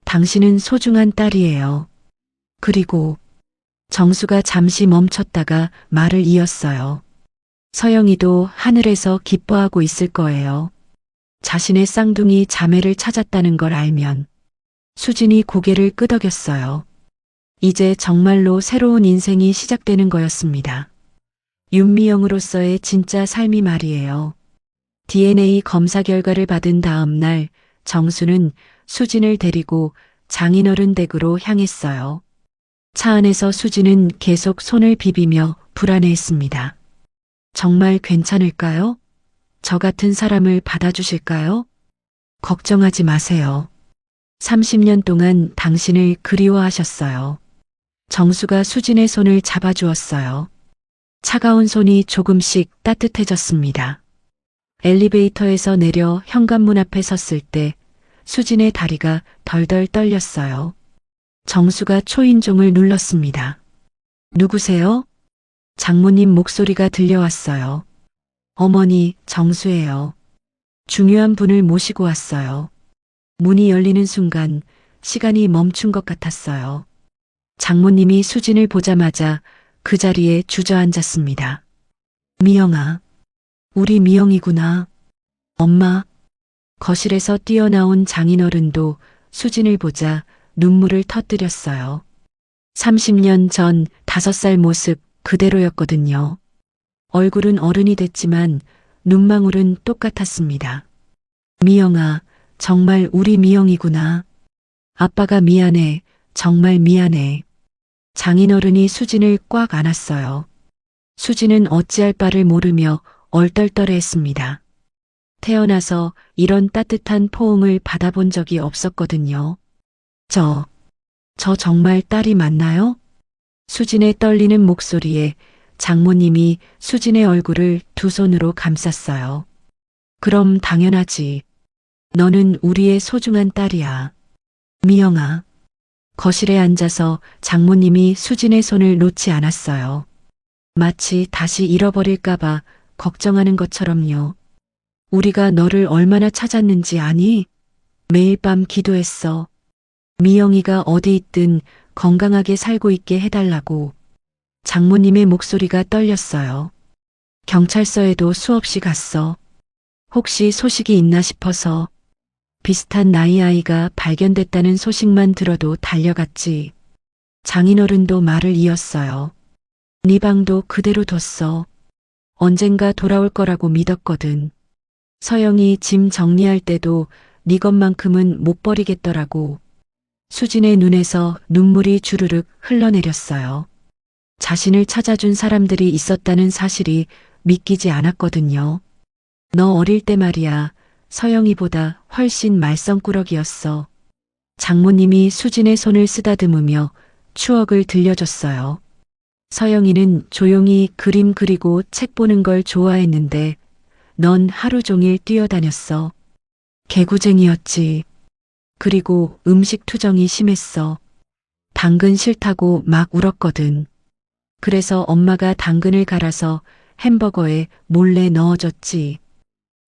당신은 소중한 딸이에요. 그리고 정수가 잠시 멈췄다가 말을 이었어요. 서영이도 하늘에서 기뻐하고 있을 거예요. 자신의 쌍둥이 자매를 찾았다는 걸 알면. 수진이 고개를 끄덕였어요. 이제 정말로 새로운 인생이 시작되는 거였습니다. 윤미영으로서의 진짜 삶이 말이에요. DNA 검사 결과를 받은 다음 날 정수는 수진을 데리고 장인어른 댁으로 향했어요. 차 안에서 수진은 계속 손을 비비며 불안해했습니다. 정말 괜찮을까요? 저 같은 사람을 받아주실까요? 걱정하지 마세요. 30년 동안 당신을 그리워하셨어요. 정수가 수진의 손을 잡아주었어요. 차가운 손이 조금씩 따뜻해졌습니다. 엘리베이터에서 내려 현관문 앞에 섰을 때 수진의 다리가 덜덜 떨렸어요. 정수가 초인종을 눌렀습니다. 누구세요? 장모님 목소리가 들려왔어요. 어머니, 정수예요. 중요한 분을 모시고 왔어요. 문이 열리는 순간 시간이 멈춘 것 같았어요. 장모님이 수진을 보자마자 그 자리에 주저앉았습니다. 미영아, 우리 미영이구나. 엄마. 거실에서 뛰어나온 장인어른도 수진을 보자 눈물을 터뜨렸어요. 30년 전 5살 모습 그대로였거든요. 얼굴은 어른이 됐지만 눈망울은 똑같았습니다. 미영아, 정말 우리 미영이구나. 아빠가 미안해. 정말 미안해. 장인어른이 수진을 꽉 안았어요. 수진은 어찌할 바를 모르며 얼떨떨해했습니다. 태어나서 이런 따뜻한 포옹을 받아본 적이 없었거든요. 저 정말 딸이 맞나요? 수진의 떨리는 목소리에 장모님이 수진의 얼굴을 두 손으로 감쌌어요. 그럼 당연하지. 너는 우리의 소중한 딸이야. 미영아. 거실에 앉아서 장모님이 수진의 손을 놓지 않았어요. 마치 다시 잃어버릴까봐 걱정하는 것처럼요. 우리가 너를 얼마나 찾았는지 아니? 매일 밤 기도했어. 미영이가 어디 있든 건강하게 살고 있게 해달라고. 장모님의 목소리가 떨렸어요. 경찰서에도 수없이 갔어. 혹시 소식이 있나 싶어서. 비슷한 나이 아이가 발견됐다는 소식만 들어도 달려갔지. 장인어른도 말을 이었어요. 네 방도 그대로 뒀어. 언젠가 돌아올 거라고 믿었거든. 서영이 짐 정리할 때도 네 것만큼은 못 버리겠더라고. 수진의 눈에서 눈물이 주르륵 흘러내렸어요. 자신을 찾아준 사람들이 있었다는 사실이 믿기지 않았거든요. 너 어릴 때 말이야. 서영이보다 훨씬 말썽꾸러기였어. 장모님이 수진의 손을 쓰다듬으며 추억을 들려줬어요. 서영이는 조용히 그림 그리고 책 보는 걸 좋아했는데 넌 하루 종일 뛰어다녔어. 개구쟁이였지. 그리고 음식 투정이 심했어. 당근 싫다고 막 울었거든. 그래서 엄마가 당근을 갈아서 햄버거에 몰래 넣어줬지.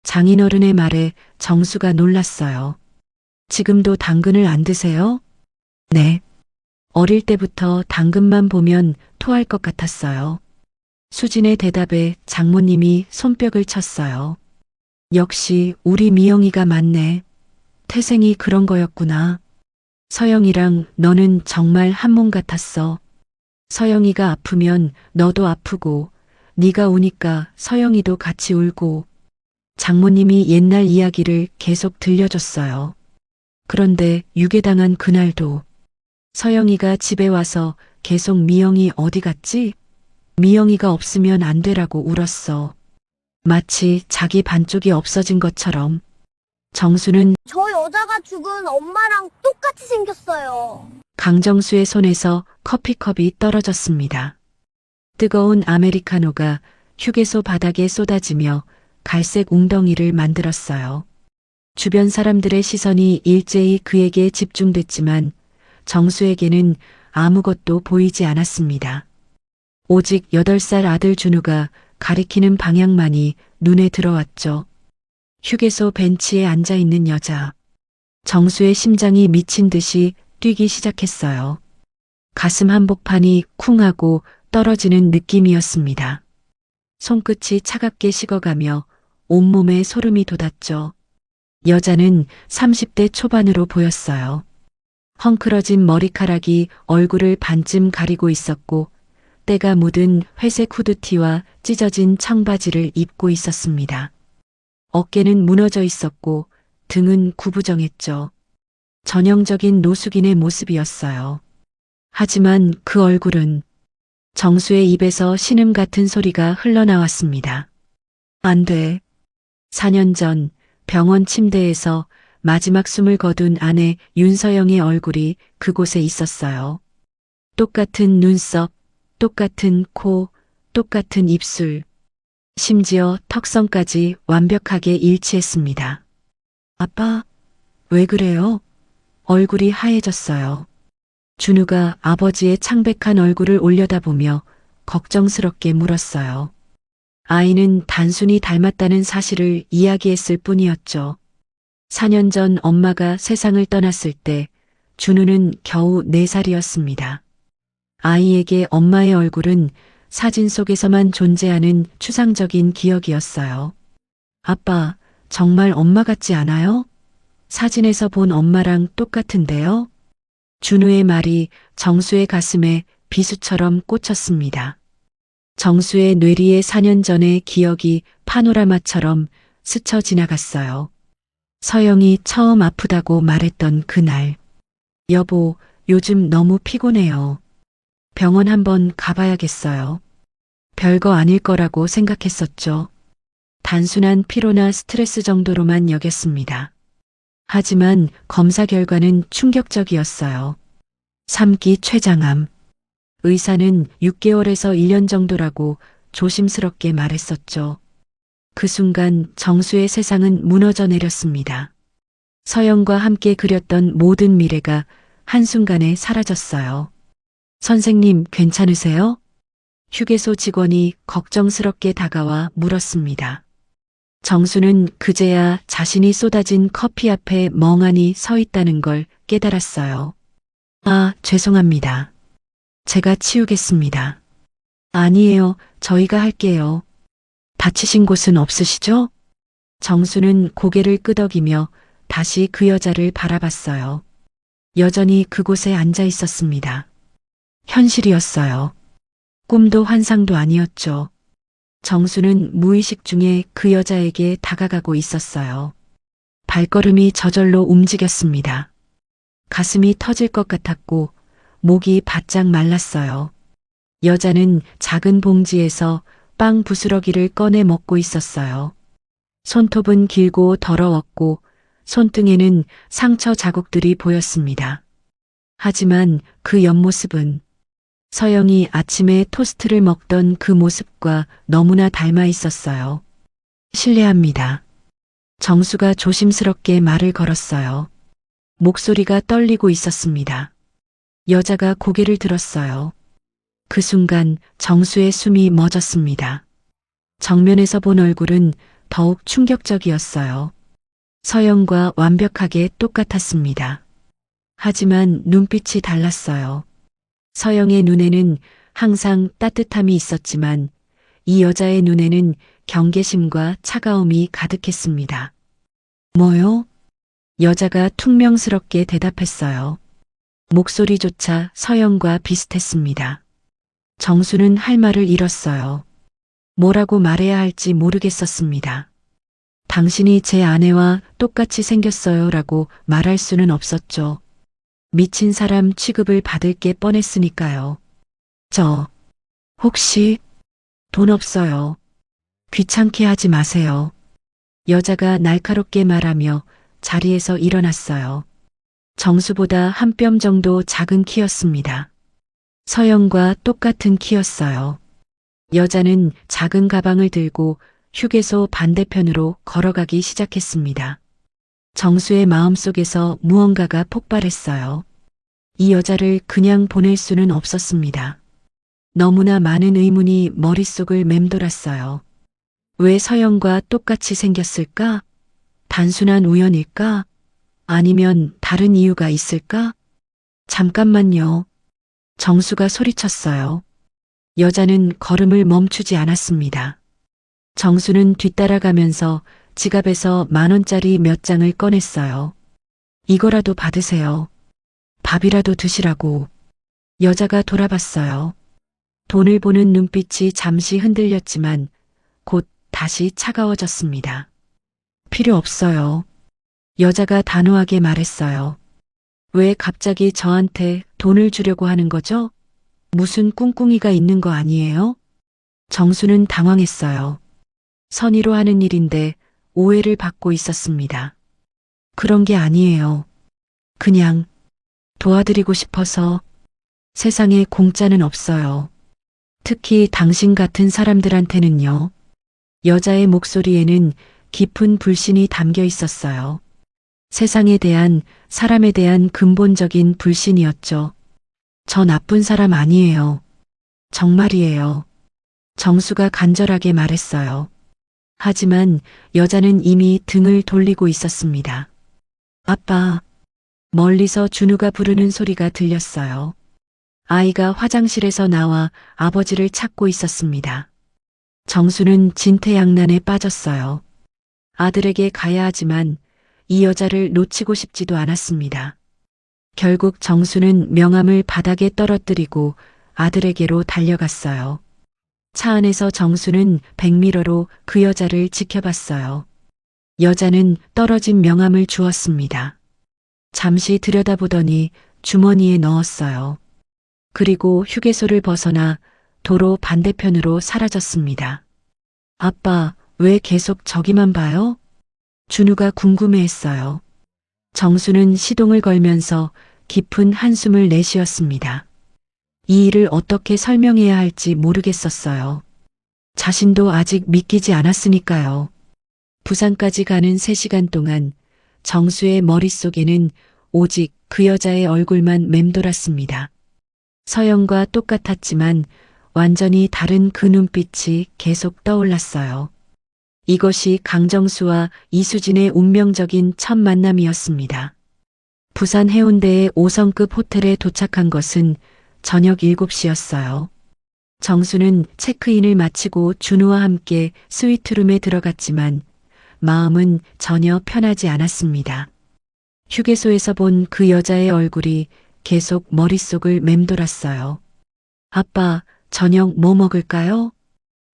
장인어른의 말에 정수가 놀랐어요. 지금도 당근을 안 드세요? 네. 어릴 때부터 당근만 보면 토할 것 같았어요. 수진의 대답에 장모님이 손뼉을 쳤어요. 역시 우리 미영이가 맞네. 태생이 그런 거였구나. 서영이랑 너는 정말 한 몸 같았어. 서영이가 아프면 너도 아프고, 네가 우니까 서영이도 같이 울고. 장모님이 옛날 이야기를 계속 들려줬어요. 그런데 유괴당한 그날도 서영이가 집에 와서 계속 미영이 어디 갔지? 미영이가 없으면 안 되라고 울었어. 마치 자기 반쪽이 없어진 것처럼. 정수는 저 여자가 죽은 엄마랑 똑같이 생겼어요. 강정수의 손에서 커피컵이 떨어졌습니다. 뜨거운 아메리카노가 휴게소 바닥에 쏟아지며 갈색 웅덩이를 만들었어요. 주변 사람들의 시선이 일제히 그에게 집중됐지만 정수에게는 아무것도 보이지 않았습니다. 오직 8살 아들 준우가 가리키는 방향만이 눈에 들어왔죠. 휴게소 벤치에 앉아있는 여자. 정수의 심장이 미친 듯이 뛰기 시작했어요. 가슴 한복판이 쿵 하고 떨어지는 느낌이었습니다. 손끝이 차갑게 식어가며 온몸에 소름이 돋았죠. 여자는 30대 초반으로 보였어요. 헝클어진 머리카락이 얼굴을 반쯤 가리고 있었고 때가 묻은 회색 후드티와 찢어진 청바지를 입고 있었습니다. 어깨는 무너져 있었고 등은 구부정했죠. 전형적인 노숙인의 모습이었어요. 하지만 그 얼굴은 정수의 입에서 신음 같은 소리가 흘러나왔습니다. 안 돼. 4년 전 병원 침대에서 마지막 숨을 거둔 아내 윤서영의 얼굴이 그곳에 있었어요. 똑같은 눈썹, 똑같은 코, 똑같은 입술, 심지어 턱선까지 완벽하게 일치했습니다. 아빠, 왜 그래요? 얼굴이 하얘졌어요. 준우가 아버지의 창백한 얼굴을 올려다보며 걱정스럽게 물었어요. 아이는 단순히 닮았다는 사실을 이야기했을 뿐이었죠. 4년 전 엄마가 세상을 떠났을 때 준우는 겨우 4살이었습니다. 아이에게 엄마의 얼굴은 사진 속에서만 존재하는 추상적인 기억이었어요. 아빠, 정말 엄마 같지 않아요? 사진에서 본 엄마랑 똑같은데요? 준우의 말이 정수의 가슴에 비수처럼 꽂혔습니다. 정수의 뇌리에 4년 전의 기억이 파노라마처럼 스쳐 지나갔어요. 서영이 처음 아프다고 말했던 그날. 여보, 요즘 너무 피곤해요. 병원 한번 가봐야겠어요. 별거 아닐 거라고 생각했었죠. 단순한 피로나 스트레스 정도로만 여겼습니다. 하지만 검사 결과는 충격적이었어요. 3기 췌장암. 의사는 6개월에서 1년 정도라고 조심스럽게 말했었죠. 그 순간 정수의 세상은 무너져 내렸습니다. 서영과 함께 그렸던 모든 미래가 한순간에 사라졌어요. 선생님, 괜찮으세요? 휴게소 직원이 걱정스럽게 다가와 물었습니다. 정수는 그제야 자신이 쏟아진 커피 앞에 멍하니 서 있다는 걸 깨달았어요. 아, 죄송합니다. 제가 치우겠습니다. 아니에요, 저희가 할게요. 다치신 곳은 없으시죠? 정수는 고개를 끄덕이며 다시 그 여자를 바라봤어요. 여전히 그곳에 앉아 있었습니다. 현실이었어요. 꿈도 환상도 아니었죠. 정수는 무의식 중에 그 여자에게 다가가고 있었어요. 발걸음이 저절로 움직였습니다. 가슴이 터질 것 같았고 목이 바짝 말랐어요. 여자는 작은 봉지에서 빵 부스러기를 꺼내 먹고 있었어요. 손톱은 길고 더러웠고 손등에는 상처 자국들이 보였습니다. 하지만 그 옆모습은 서영이 아침에 토스트를 먹던 그 모습과 너무나 닮아 있었어요. 실례합니다. 정수가 조심스럽게 말을 걸었어요. 목소리가 떨리고 있었습니다. 여자가 고개를 들었어요. 그 순간 정수의 숨이 멎었습니다. 정면에서 본 얼굴은 더욱 충격적이었어요. 서영과 완벽하게 똑같았습니다. 하지만 눈빛이 달랐어요. 서영의 눈에는 항상 따뜻함이 있었지만 이 여자의 눈에는 경계심과 차가움이 가득했습니다. 뭐요? 여자가 퉁명스럽게 대답했어요. 목소리조차 서영과 비슷했습니다. 정수는 할 말을 잃었어요. 뭐라고 말해야 할지 모르겠었습니다. 당신이 제 아내와 똑같이 생겼어요 라고 말할 수는 없었죠. 미친 사람 취급을 받을 게 뻔했으니까요. 혹시 돈 없어요. 귀찮게 하지 마세요. 여자가 날카롭게 말하며 자리에서 일어났어요. 정수보다 한 뼘 정도 작은 키였습니다. 서영과 똑같은 키였어요. 여자는 작은 가방을 들고 휴게소 반대편으로 걸어가기 시작했습니다. 정수의 마음속에서 무언가가 폭발했어요. 이 여자를 그냥 보낼 수는 없었습니다. 너무나 많은 의문이 머릿속을 맴돌았어요. 왜 서영과 똑같이 생겼을까? 단순한 우연일까? 아니면 다른 이유가 있을까? 잠깐만요. 정수가 소리쳤어요. 여자는 걸음을 멈추지 않았습니다. 정수는 뒤따라가면서 지갑에서 10,000원짜리 몇 장을 꺼냈어요. 이거라도 받으세요. 밥이라도 드시라고. 여자가 돌아봤어요. 돈을 보는 눈빛이 잠시 흔들렸지만 곧 다시 차가워졌습니다. 필요 없어요. 여자가 단호하게 말했어요. 왜 갑자기 저한테 돈을 주려고 하는 거죠? 무슨 꿍꿍이가 있는 거 아니에요? 정수는 당황했어요. 선의로 하는 일인데 오해를 받고 있었습니다. 그런 게 아니에요. 그냥 도와드리고 싶어서. 세상에 공짜는 없어요. 특히 당신 같은 사람들한테는요. 여자의 목소리에는 깊은 불신이 담겨 있었어요. 세상에 대한, 사람에 대한 근본적인 불신이었죠. 저 나쁜 사람 아니에요. 정말이에요. 정수가 간절하게 말했어요. 하지만 여자는 이미 등을 돌리고 있었습니다. 아빠. 멀리서 준우가 부르는 소리가 들렸어요. 아이가 화장실에서 나와 아버지를 찾고 있었습니다. 정수는 진퇴양난에 빠졌어요. 아들에게 가야 하지만 이 여자를 놓치고 싶지도 않았습니다. 결국 정수는 명함을 바닥에 떨어뜨리고 아들에게로 달려갔어요. 차 안에서 정수는 백미러로 그 여자를 지켜봤어요. 여자는 떨어진 명함을 주었습니다. 잠시 들여다보더니 주머니에 넣었어요. 그리고 휴게소를 벗어나 도로 반대편으로 사라졌습니다. 아빠, 왜 계속 저기만 봐요? 준우가 궁금해했어요. 정수는 시동을 걸면서 깊은 한숨을 내쉬었습니다. 이 일을 어떻게 설명해야 할지 모르겠었어요. 자신도 아직 믿기지 않았으니까요. 부산까지 가는 3시간 동안 정수의 머릿속에는 오직 그 여자의 얼굴만 맴돌았습니다. 서영과 똑같았지만 완전히 다른 그 눈빛이 계속 떠올랐어요. 이것이 강정수와 이수진의 운명적인 첫 만남이었습니다. 부산 해운대의 5성급 호텔에 도착한 것은 저녁 7시였어요. 정수는 체크인을 마치고 준우와 함께 스위트룸에 들어갔지만 마음은 전혀 편하지 않았습니다. 휴게소에서 본 그 여자의 얼굴이 계속 머릿속을 맴돌았어요. 아빠, 저녁 뭐 먹을까요?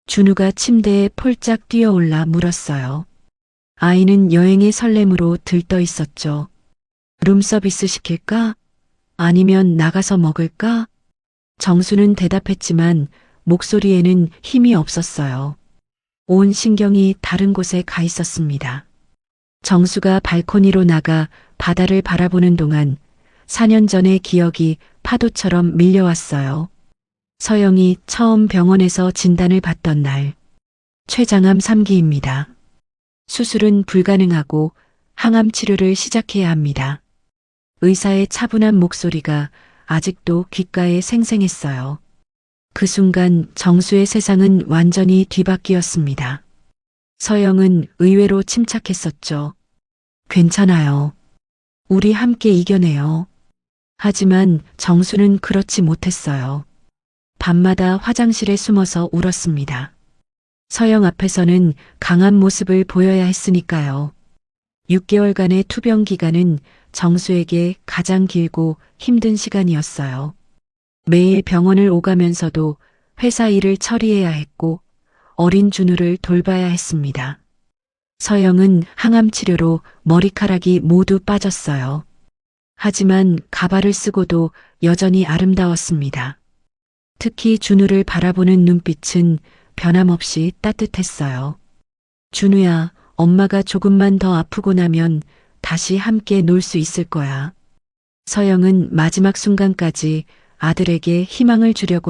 준우가 침대에 폴짝 뛰어올라 물었어요. 아이는 여행의 설렘으로 들떠 있었죠. 룸서비스 시킬까? 아니면 나가서 먹을까? 정수는 대답했지만 목소리에는 힘이 없었어요. 온 신경이 다른 곳에 가 있었습니다. 정수가 발코니로 나가 바다를 바라보는 동안 4년 전의 기억이 파도처럼 밀려왔어요. 서영이 처음 병원에서 진단을 받던 날. 췌장암 3기입니다. 수술은 불가능하고 항암 치료를 시작해야 합니다. 의사의 차분한 목소리가 아직도 귓가에 생생했어요. 그 순간 정수의 세상은 완전히 뒤바뀌었습니다. 서영은 의외로 침착했었죠. 괜찮아요. 우리 함께 이겨내요. 하지만 정수는 그렇지 못했어요. 밤마다 화장실에 숨어서 울었습니다. 서영 앞에서는 강한 모습을 보여야 했으니까요. 6개월간의 투병 기간은 정수에게 가장 길고 힘든 시간이었어요. 매일 병원을 오가면서도 회사 일을 처리해야 했고 어린 준우를 돌봐야 했습니다. 서영은 항암 치료로 머리카락이 모두 빠졌어요. 하지만 가발을 쓰고도 여전히 아름다웠습니다. 특히 준우를 바라보는 눈빛은 변함없이 따뜻했어요. 준우야, 엄마가 조금만 더 아프고 나면 다시 함께 놀 수 있을 거야. 서영은 마지막 순간까지 아들에게 희망을 주려고